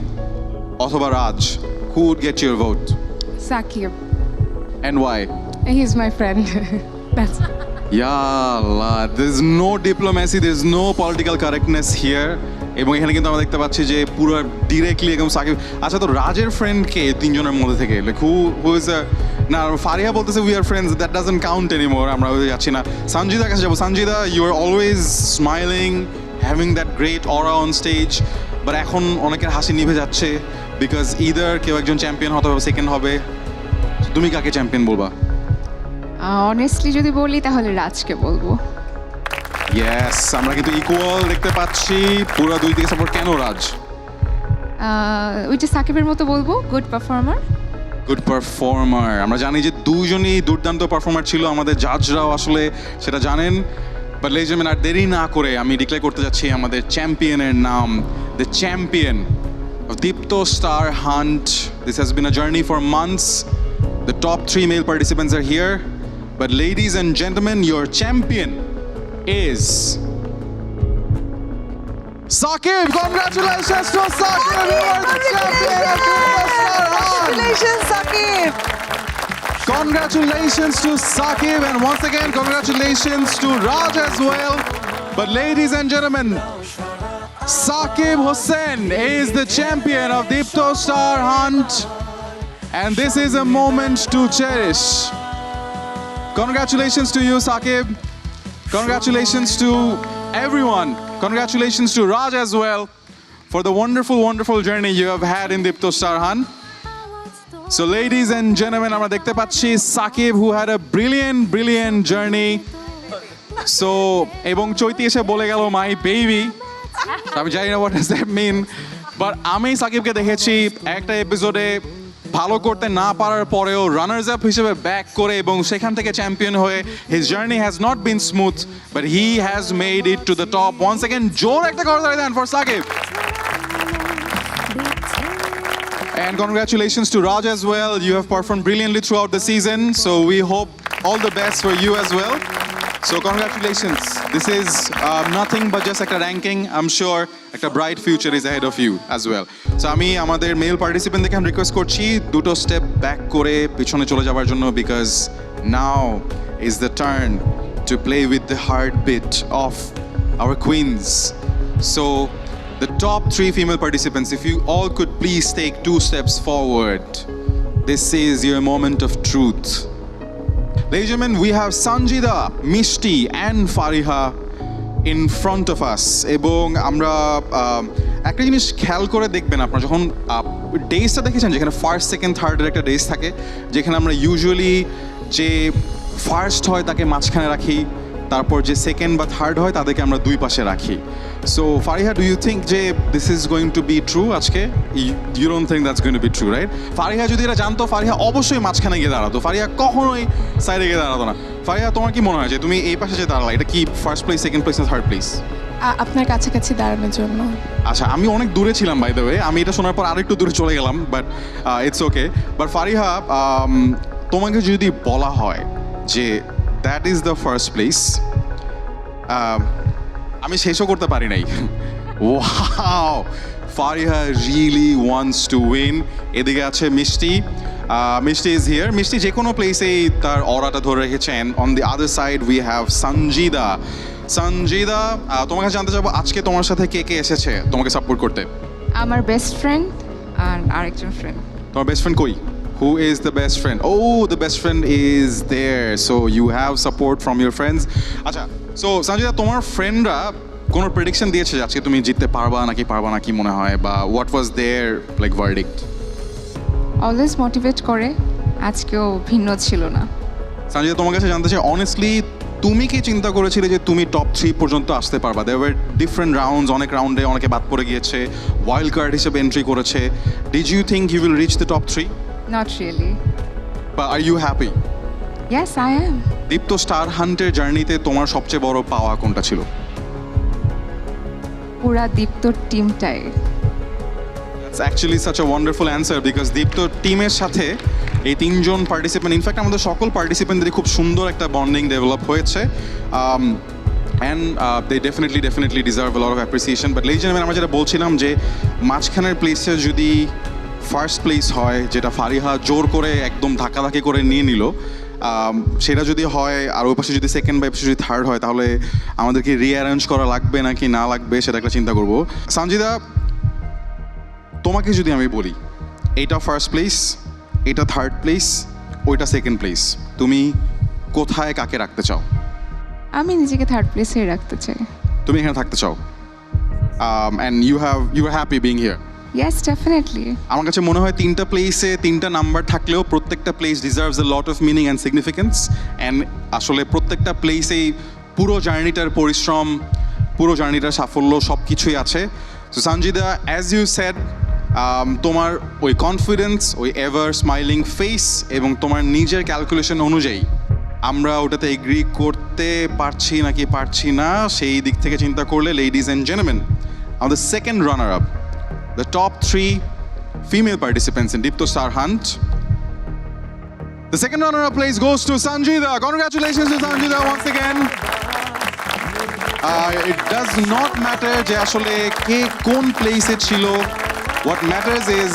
অথবা Raj, who would get your vote? Saqib. And why? He's my friend. That's Yeah, there's no diplomacy, there's no political correctness here. এবং এখানে কিন্তু আমরা দেখতে পাচ্ছি যে পুরো ডিরেক্টলি একদম সাকিব. আচ্ছা, তো রাজের ফ্রেন্ড কে তিনজনের মধ্যে থেকে? লাইক হু ইজ না, ফারিহা বলতেছে we are friends, that doesn't count anymore, আমরা ওই যাচ্ছি না. সঞ্জিদার কাছে যাবো. Sanjida, you are always smiling, having that great aura on stage, but এখন অনেকের হাসি নিভে যাচ্ছে বিকজ ইদার কেউ একজন চ্যাম্পিয়ন হতে হবে, সেকেন্ড হবে. তুমি কাকে চ্যাম্পিয়ন বলবা? অনেস্টলি যদি বলি তাহলে রাজকে বলবো। ইয়েস, আমরা কিন্তু ইকুয়াল দেখতে পাচ্ছি, পুরো দুই দিকে সাপোর্ট. কেন রাজ? ওইটা সাকিবের মতো বলবো, গুড পারফর্মার। গুড পারফর্মার, আমরা জানি যে দুইজনই দুর্দান্ত পারফর্মার ছিল, আমাদের জাজরাও আসলে সেটা জানেন. বাট লেডিস এন্ড জেন্টলম্যান, আর দেরি না করে আমি ডিক্লেয়ার করতে যাচ্ছি আমাদের চ্যাম্পিয়নের নাম. The champion of Deepto Star Hunt. This has been a journey for months. The top 3 male participants are here. But ladies and gentlemen, your champion is Saqib. Congratulations to Saqib. You are the champion of Deepto Star Hunt. Congratulations, Saqib. Congratulations to Saqib, and once again, congratulations to Raj as well. But ladies and gentlemen, Saqib Hussain is the champion of Deepto Star Hunt, and this is a moment to cherish. Congratulations to you, Saqib. Congratulations to everyone. Congratulations to Raj as well for the wonderful, wonderful journey you have had in Deepto Star Hunt. So ladies and gentlemen, আমরা দেখতে পাচ্ছি Saqib who had a brilliant journey. So এবং চৈতি এসে বলে গেল my baby. আমি জানি না what does that mean, but আমি সাকিবকে দেখেছি একটা এপিসোডে ভালো করতে না পারার পরেও রানার্স আপ হিসেবে ব্যাক করে এবং সেখান থেকে চ্যাম্পিয়ন হয়ে his journey has not been smooth, but he has made it to the top. Once again, জোর একটা করতালি দেন for Saqib. And congratulations to Raj as well. You have performed brilliantly throughout the season, so we hope all the best for you as well. So congratulations. This is nothing but just like a ranking. I'm sure like a bright future is ahead of you as well. So আমি আমাদের mail participant দেখে আমি request করছি দুটো step back করে পিছনে চলে যাওয়ার জন্য, because now is the turn to play with the heartbeat of our queens. So the top 3 female participants, if you all could please take 2 steps forward. This is your moment of truth. Ladies and gentlemen, we have Sanjida, Mishti and Fariha in front of us. এবং আমরা একটা জিনিস খেয়াল করে দেখবেন, আপনারা যখন ডেজটা দেখেছেন যেখানে ফার্স্ট সেকেন্ড থার্ডের একটা ডেজ থাকে, যেখানে আমরা ইউজুয়ালি যে ফার্স্ট হয় তাকে মাঝখানে রাখি, তারপর যে সেকেন্ড বা থার্ড হয় তাদেরকে আমরা দুই পাশে রাখি. So Fariha, do you think যে this is going to be true আজকে? You don't think that's going to be true, right? Fariha যদি এটা জানতো, ফারিহা অবশ্যই মাঝখানে গিয়ে দাঁড়াতো, ফারিহা কখনোই সাইডে গিয়ে দাঁড়াতো না. ফারিহা, তোমার কি মনে হয় যে তুমি এই পাশে যে দাঁড়ালা, এটা কি ফার্স্ট প্লেস, সেকেন্ড প্লেস না থার্ড প্লেস? আপনার কাছাকাছি দাঁড়ানোর জন্য। আচ্ছা, আমি অনেক দূরে ছিলাম বাই দ্য ওয়ে, আমি এটা শোনার পর আরেকটু দূরে চলে গেলাম, but it's okay. But Fariha, তোমাকে যদি বলা হয় যে that is the first place, আমি শেষও করতে পারি নাই. Wow, Fariha really wants to win. এদিকে আছে মিষ্টি. মিষ্টি ইজ হিয়ার. মিষ্টি যে কোনো প্লেসেই তার অরাটা ধরে রেখেছে. And on the other side we have Sanjida. Sanjida, তোমার কাছে জানতে চাবো আজকে তোমার সাথে কে কে এসেছে তোমাকে সাপোর্ট করতে? আমার বেস্ট ফ্রেন্ড আর আরেকজন ফ্রেন্ড। তোমার বেস্ট ফ্রেন্ড কই? Who is the best friend? Oh, the best friend is there. So you have support from your friends. আচ্ছা, so সঞ্জিদা, তোমার ফ্রেন্ডরা কোনো প্রেডিকশন দিয়েছে যে আজকে তুমি জিততে পারবা নাকি মনে হয়, বা what was there like verdict? Always motivate করে, আজকেও ভিন্ন ছিল না। সঞ্জিদা, তোমার কাছে জানতে চাই অনেস্টলি, তুমি কি চিন্তা করেছিলে যে তুমি টপ 3 পর্যন্ত আসতে পারবা? দেয়ার ওয়ার ডিফারেন্ট রাউন্ডস, অনেক রাউন্ডে অনেকে বাদ পড়ে গিয়েছে, ওয়াইল্ড কার্ড হিসেবে এন্ট্রি করেছে। Did you think you will reach the top 3? Not really. But are you happy? Yes, I am. Deepto star হান্টের জার্নিতে তোমার সবচেয়ে বড় পাওয়া কোনটা ছিল? পুরা দীপ্ত টিমটাই। It's actually such a wonderful answer because দীপ্ত টিমের সাথে এই 3 জন পার্টিসিপেন্ট, ইনফ্যাক্ট আমাদের সকল পার্টিসিপেন্টদের খুব সুন্দর একটা বন্ডিং ডেভেলপ হয়েছে, and they definitely deserve a lot of appreciation. But ladies and gentleman, আমরা যেটা বলছিলাম যে মাঝখানের প্লেসে যদি ফার্স্ট প্লেস হয়, যেটা ফারিহা জোর করে একদম ধাক্কাধাক্কি করে নিয়ে নিল, সেটা যদি হয়, আর ওই পাশে যদি সেকেন্ড বা পাশে যদি থার্ড হয়, তাহলে আমাদেরকে রিঅ্যারেঞ্জ করা লাগবে নাকি না লাগবে সেটা একটা চিন্তা করবো। সঞ্জিদা, তোমাকে যদি আমি বলি এইটা ফার্স্ট প্লেস, এটা থার্ড প্লেস, ওইটা সেকেন্ড প্লেস, তুমি কোথায় কাকে রাখতে চাও? আমি নিজেকে থার্ড প্লেসে রাখতে চাই। তুমি এখানে থাকতে চাও, and you are happy being here? Yes, definitely. আমার কাছে মনে হয় 3টা প্লেসে 3টা নাম্বার থাকলেও প্রত্যেকটা place deserves A lot of meaning and significance, and আসলে প্রত্যেকটা প্লেসেই পুরো জার্নিটার পরিশ্রম, পুরো জার্নিটার সাফল্য সব কিছুই আছে। So Sanjida, as you said, তোমার ওই কনফিডেন্স, ওই এভার স্মাইলিং ফেস এবং তোমার নিজের ক্যালকুলেশন অনুযায়ী আমরা ওটাতে এগ্রি করতে পারছি নাকি পারছি না, সেই দিক থেকে চিন্তা করলে, লেডিজ অ্যান্ড জেন্টলম্যান, আমাদের second runner up, the top 3 female participants in Dipto Star Hunt. The second runner-up place goes to Sanjida. Congratulations to Sanjida once again. It does not matter যে আসলে কে কোন প্লেসে ছিল. What matters is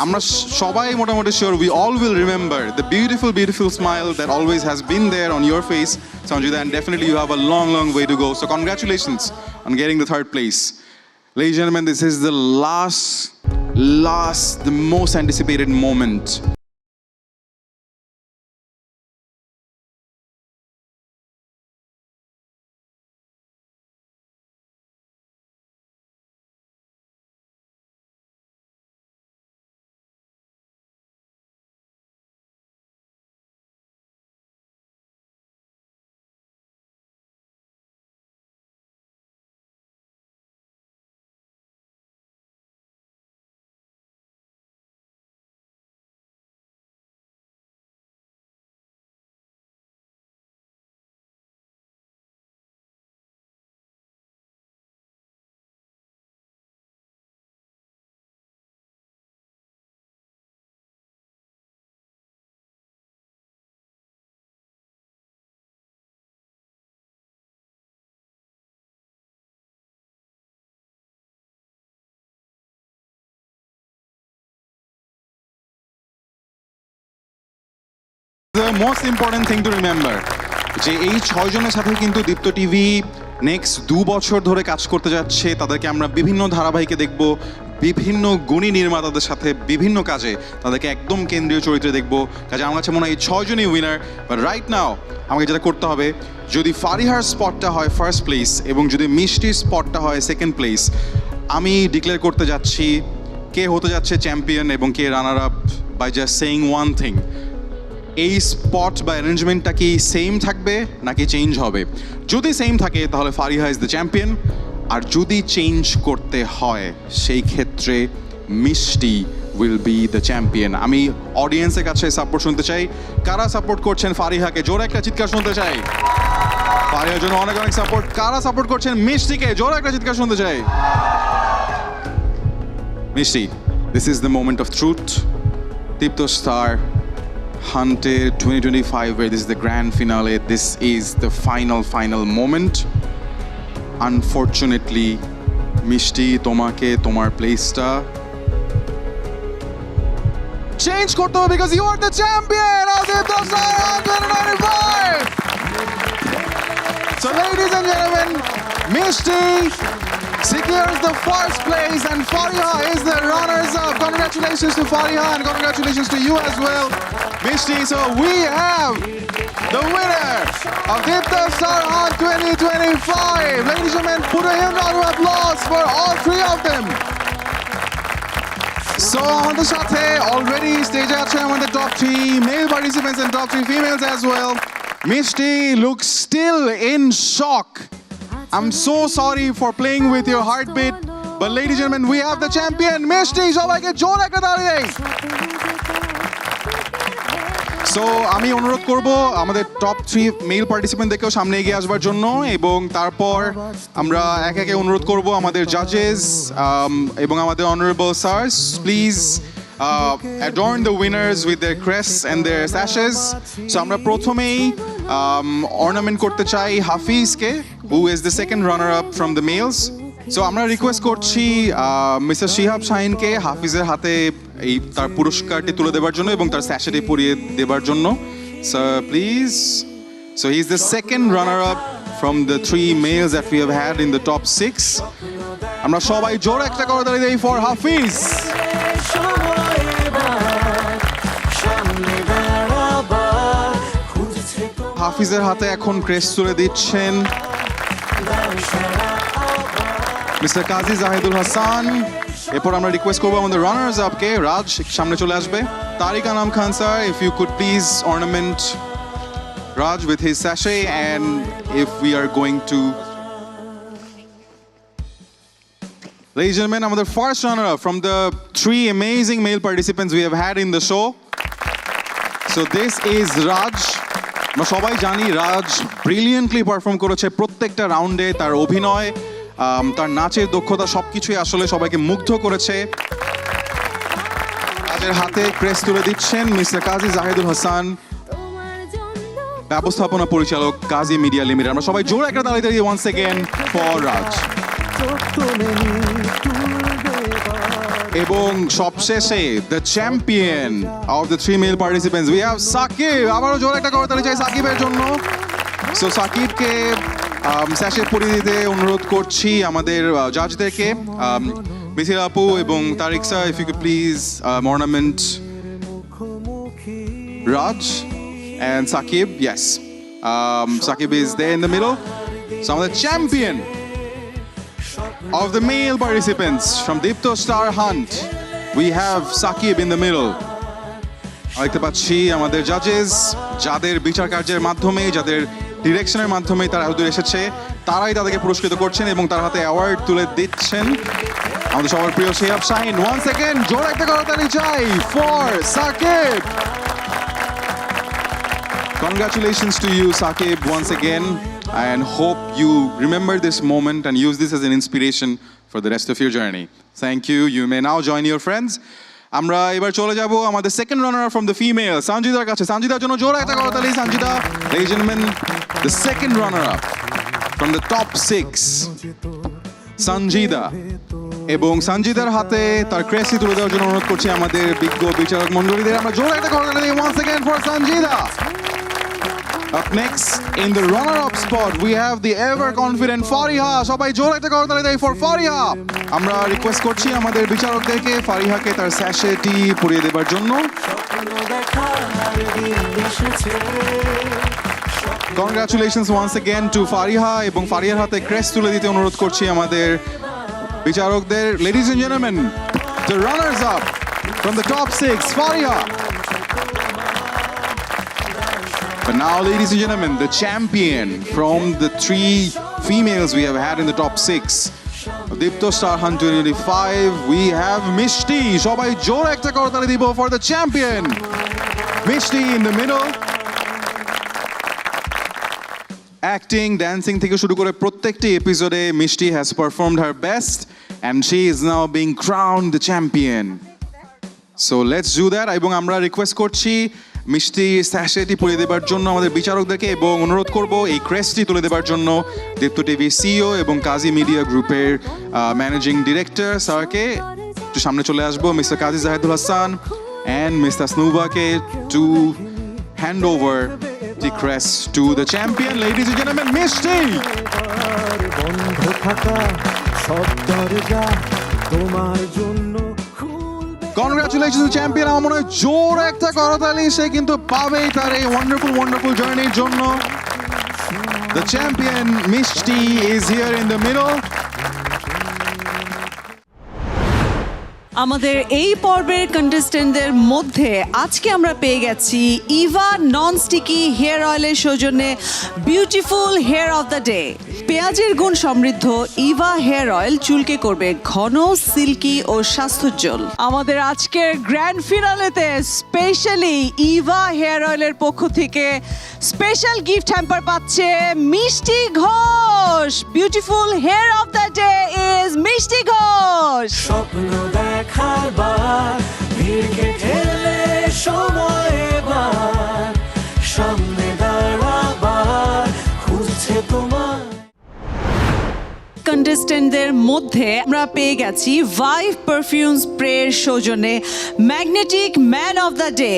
আমরা সবাই মোটামুটি sure we all will remember the beautiful smile that always has been there on your face, Sanjida, and definitely you have a long way to go. So congratulations on getting the third place. Ladies and gentlemen, this is the the most anticipated moment. The most important thing to remember যে এই 6 জনের সাথে কিন্তু দীপ্ত TV next 2 বছর ধরে কাজ করতে যাচ্ছে। তাদেরকে আমরা বিভিন্ন ধারাবাহিকে দেখব, বিভিন্ন গুণী নির্মাতাদের সাথে বিভিন্ন কাজে তাদেরকে একদম কেন্দ্রীয় চরিত্রে দেখব। কাজে আমার কাছে মনে হয় এই 6 জনই উইনার। বাট রাইট নাও আমাকে যেটা করতে হবে, যদি ফারিহার স্পটটা হয় ফার্স্ট প্লেস এবং যদি মিষ্টির স্পটটা হয় সেকেন্ড প্লেস, আমি ডিক্লেয়ার করতে যাচ্ছি কে হতে যাচ্ছে চ্যাম্পিয়ন এবং কে runner up by just saying one thing. এই স্পট বা অ্যারেঞ্জমেন্টটা কি সেম থাকবে নাকি চেঞ্জ হবে? যদি সেম থাকে তাহলে ফারিহা ইজ দ্য চ্যাম্পিয়ন, আর যদি চেঞ্জ করতে হয় সেই ক্ষেত্রে মিষ্টি উইল বি দ্য চ্যাম্পিয়ন। আমি অডিয়েন্সের কাছে সাপোর্ট শুনতে চাই। কারা সাপোর্ট করছেন ফারিহাকে? জোরে একটা চিৎকার শুনতে চাই। ফারিহার জন্য অনেক সাপোর্ট। কারা সাপোর্ট করছেন মিষ্টিকে? জোরে একটা চিৎকার শুনতে চাই। Mishti, this is the moment of truth. Deepto star Hunted 2025, where this is the grand finale. This is the final moment. Unfortunately, Mishti, tomake tomar place-ta change korte hobe because you are the champion of Dipto Star 2025. So ladies and gentlemen, Mishti secures the first place and Fariha is the runners-up. Congratulations to Fariha and congratulations to you as well. Mishti. So we have the winner of Dipto Star Hunt 2025. Ladies and gentlemen, put a round of applause for all three of them. So আমাদের সাথে already stage আছে আমাদের top 3 male participants and top 3 females as well. Mishti looks still in shock. I'm so sorry for playing with your heartbeat, but ladies and gentlemen, we have the champion, Mishti. সবাইকে জোর একটা তালি। So আমি অনুরোধ করব আমাদের top 3 mail পার্টিসিপেন্টদেরকেও সামনে এগিয়ে আসবার জন্য, এবং তারপর আমরা এক একে অনুরোধ করব আমাদের জাজেস এবং আমাদের honourable sirs, please adorn the winners with their crests and their sashes. So আমরা প্রথমেই ornament করতে চাই হাফিজকে, who is the second runner up from the males. So আমরা রিকোয়েস্ট করছি মিস্টার শিহাব শাহিনকে হাফিজের হাতে এই তার পুরস্কারটি তুলে দেবার জন্য এবং তার স্যাশেটি পরিয়ে দেবার জন্য। Sir please. So he is the second runner up from the 3 males that we have had in the top 6। আমরা সবাই জোর একটা করে তালি দেই ফর হাফিজ। হাফিজের হাতে এখন ক্রেস্ট তুলে দিচ্ছেন মিস্টার কাজী জাহিদুল হাসান। এরপর আমরা রিকোয়েস্ট করবো আমাদের রানার্স আপকে, রাজ সামনে চলে আসবে। Tariq Anam Khan sir, if you could please ornament Raj with his sash, and if we are going to Ladies and gentlemen, আমাদের first runner up from the 3 amazing male participants we have had in the show. So this is Raj. আমরা সবাই জানি রাজ brilliantly perform করেছে প্রত্যেকটা রাউন্ডে। তার অভিনয়, তার নাচের দক্ষতা সবকিছুই আসলে সবাইকে মুগ্ধ করেছে। রাজের হাতে ক্রেস্ট তুলে দিচ্ছেন মিস্টার কাজী জাহিদুল হাসান, ব্যবস্থাপনা পরিচালক কাজী মিডিয়া লিমিটেড। আমরা সবাই জোরে একটা তালি দিই ওয়ান্স अगेन ফর রাজ। এবং সবশেষে the champion of the 3 male participants we have Sakib. আবারও জোরে একটা করতালি চাই সাকিবের জন্য। সো সাকিবকে স্যাশে পরিয়ে দিতে অনুরোধ করছি আমাদের জাজদেরকে, মিথিল আপু এবং Tariq sir, if you could please ornament Raj and Sakib. Yes, Sakib is there in the middle. So the champion of the male participants from Dipto Star Hunt, we have Sakib in the middle. দেখতে পাচ্ছি আমাদের জাজেস যাদের বিচার কার্যের মাধ্যমে, যাদের ডিরেকশনের মাধ্যমে তারা হুজুর এসেছে, তারাই তাদেরকে পুরস্কৃত করছেন এবং তার হাতে অ্যাওয়ার্ড তুলে দিচ্ছেন আমাদের সবার প্রিয় শিহাব শাহিন। ওয়ান্স अगेन জোরে একটা করতালি চাই for Sakib. Congratulations to you, Sakib, once again, and hope you remember this moment and use this as an inspiration for the rest of your journey. Thank you. You may now join your friends. আমরা এবার চলে যাব আমাদের second runner from the female সঞ্জিদার কাছে। সঞ্জিদার জন্য জোরে একটা করতালি। Sanjida, ladies and gentlemen, the second runner up from the top 6, Sanjida. এবং সঞ্জিদার হাতে তার ক্রেস্ট তুলে দেওয়ার জন্য অনুরোধ করছি আমাদের বিজ্ঞ বিচারক মণ্ডলীদের। আমরা জোরে একটা করতালি দিই once again for Sanjida. Up next, in the runner-up spot, we have the ever-confident Fariha. সবাই জোরে একটা করতালি দেই for Fariha. আমরা রিকোয়েস্ট করছি আমাদের বিচারকদেরকে ফারিহাকে তার স্যাশেটি পরিয়ে দেবার জন্য। Congratulations once again to Fariha, এবং ফারিহার হাতে ক্রেস্ট তুলে দিতে অনুরোধ করছি আমাদের বিচারকদের। Ladies and gentlemen, the runners-up from the top 6, Fariha. But now, ladies and gentlemen, the champion from the 3 females we have had in the top 6 of Dipto Star Hunt 2025, we have Mishti. Shobai jore ekta kortali dibo for the champion. Mishti in the middle. Acting, dancing থেকে শুরু করে প্রত্যেকটি এপিসোডে Mishti has performed her best and she is now being crowned the champion. So let's do that. এবং আমরা request করছি মিষ্টি স্যাশেটি পরিয়ে দেবার জন্য আমাদের বিচারকদেরকে, এবং অনুরোধ করব এই ক্রেস্টটি তুলে দেবার জন্য দীপ্ত টিভি সিইও এবং কাজী মিডিয়া গ্রুপের ম্যানেজিং ডিরেক্টর স্যারকে। একটু সামনে চলে আসবো mister Kazi Jahidul Hasan and mister স্নুবাকে to hand over the crest to the champion. Ladies and gentleman, মিষ্টি। বন্ধ থাকা সব দরজা তোমার জন্য খুলবে কনগ্রাচুলেশন চ্যাম্পিয়ন। আমার মনে হয় জোর একটা করতালি সে কিন্তু পাবেই তার এই ওয়ান্ডারফুল জার্নির জন্য। The champion Mishti is here in the middle. আমাদের এই পর্বের কন্টেস্টেন্টদের মধ্যে আজকে আমরা পেয়ে গেছি ইভা নন স্টিকি হেয়ার অয়েলের সৌজন্যে beautiful hair of the day. পেঁয়াজের গুণ সমৃদ্ধ ইভা হেয়ার অয়েল চুলকে করবে ঘন, সিল্কি ও স্বাস্থ্যোজ্জ্বল। আমাদের আজকের গ্র্যান্ড ফিনালেতে স্পেশালি ইভা হেয়ার অয়েলের পক্ষ থেকে স্পেশাল গিফট হ্যাম্পার পাচ্ছে Mishti Ghosh. Beautiful hair of the day is Mishti Ghosh. স্বপ্ন দেখার বার ভিড়কে ঠেলে সময় এবার সামনে দাঁড়াবার খুঁজছে তোমার। কন্টেস্টেন্টদের মধ্যে আমরা পেয়ে গেছি ভাইভ পারফিউম স্প্রের সৌজন্যে magnetic man of the day.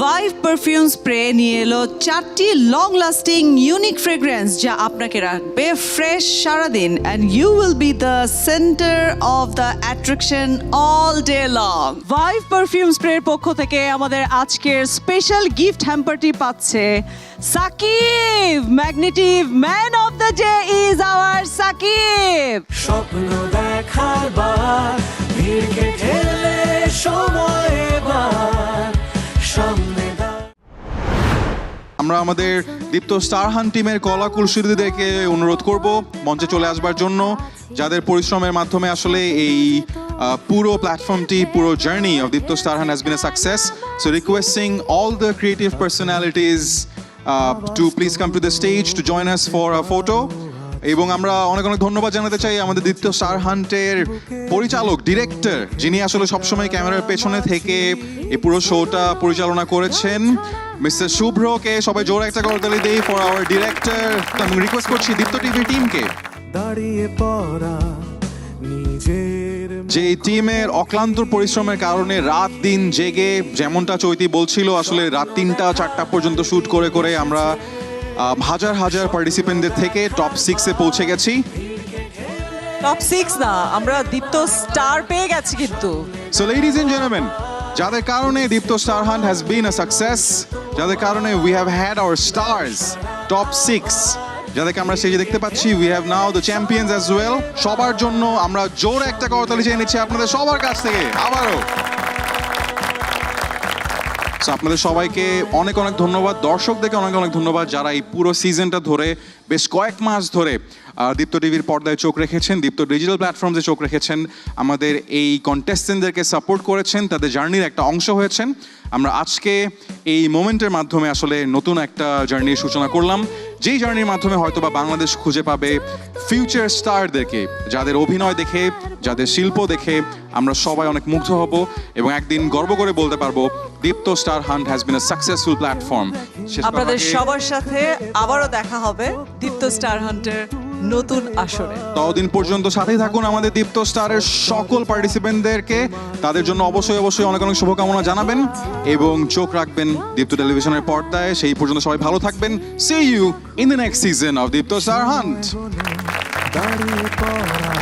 Vibe perfume spray নিয়ে এলো 4টি লং লাস্টিং ইউনিক ফ্রেগ্রেন্স যা আপনাকে রাখবে ফ্রেশ সারাদিন, and you will be the centre of the attraction all day long. Vibe perfume স্প্রের পক্ষ থেকে আমাদের আজকের স্পেশাল গিফট হ্যাম্পারটি পাচ্ছে Sakib. Magnetic man of the day is our Sakib. স্বপ্ন দেখার বার ভিড়কে ঠেলে সময় এবার সামনে আমরা আমাদের দীপ্ত স্টার হান্ট টিমের কলা কুশলীদেরকে অনুরোধ করব মঞ্চে চলে আসবার জন্য, যাদের পরিশ্রমের মাধ্যমে আসলে এই পুরো প্ল্যাটফর্মটি, পুরো journey of Deepto star hunt has been a success. So requesting all the creative personalities to please come to the stage to join us for a photo. এবং আমরা অনেক ধন্যবাদ জানাতে চাই আমাদের দীপ্ত স্টার হান্টের পরিচালক, ডিরেক্টর, যিনি আসলে সবসময় ক্যামেরার পেছনে থেকে এই পুরো শোটা পরিচালনা করেছেন, মিস্টার শুভ্রকে। সবাই জোরে একটা করতালি দেই ফর আওয়ার ডিরেক্টর। আমি রিকোয়েস্ট করছি দীপ্ত টিভি টিমকে, দাঁড়িয়ে পড়া নিজের যে টিমের অক্লান্ত পরিশ্রমের কারণে রাত দিন জেগে, যেমনটা চৈতি বলছিল, আসলে রাত 3টা-4টা পর্যন্ত শুট করে আমরা হাজার পার্টিসিপেন্টদের থেকে টপ 6-এ পৌঁছে গেছি। টপ 6 না, আমরা দীপ্ত স্টার পেয়ে গেছি কিন্তু। সো লেডিজ এন্ড জেন্টলম্যান, যাদের কারণে Deepto star hunt has been a success, যাদের কারণে we have had our stars top 6, যাদেরকে আমরা সেই যে দেখতে পাচ্ছি, we have now the champions as well. সবার জন্য আমরা জোরে একটা করতালি চেয়ে নিচ্ছি আপনাদের সবার কাছ থেকে আবারও। সো আপনাদের সবাইকে অনেক ধন্যবাদ, দর্শকদেরকে অনেক ধন্যবাদ যারা এই পুরো সিজনটা ধরে, বেশ কয়েক মাস ধরে দীপ্ত টিভির পর্দায় চোখ রেখেছেন, দীপ্ত ডিজিটাল প্ল্যাটফর্মসে চোখ রেখেছেন, আমাদের এই কন্টেস্টেন্টদেরকে সাপোর্ট করেছেন, তাদের জার্নির একটা অংশ হয়েছেন। আমরা আজকে এই মোমেন্টের মাধ্যমে আসলে নতুন একটা জার্নির সূচনা করলাম, যেই জার্নির মাধ্যমে হয়তোবা বাংলাদেশ খুঁজে পাবে ফিউচার স্টারদেরকে, যাদের অভিনয় দেখে, যাদের শিল্প দেখে আমরা সবাই অনেক মুগ্ধ হব এবং একদিন গর্ব করে বলতে পারবো Deepto star hunt has been a successful platform. আপনাদের সবার সাথে আবারও দেখা হবে দীপ্ত স্টার হান্টের নতুন আসরে। ততদিন পর্যন্ত সাথেই থাকুন আমাদের দীপ্ত স্টারের সকল পার্টিসিপেন্টদেরকে, তাদের জন্য অবশ্যই অনেক শুভকামনা জানাবেন এবং চোখ রাখবেন দীপ্ত টেলিভিশনের পর্দায়। সেই পর্যন্ত সবাই ভালো থাকবেন। See you in the next season of Deepto star hunt. দাঁড়িয়ে পড়া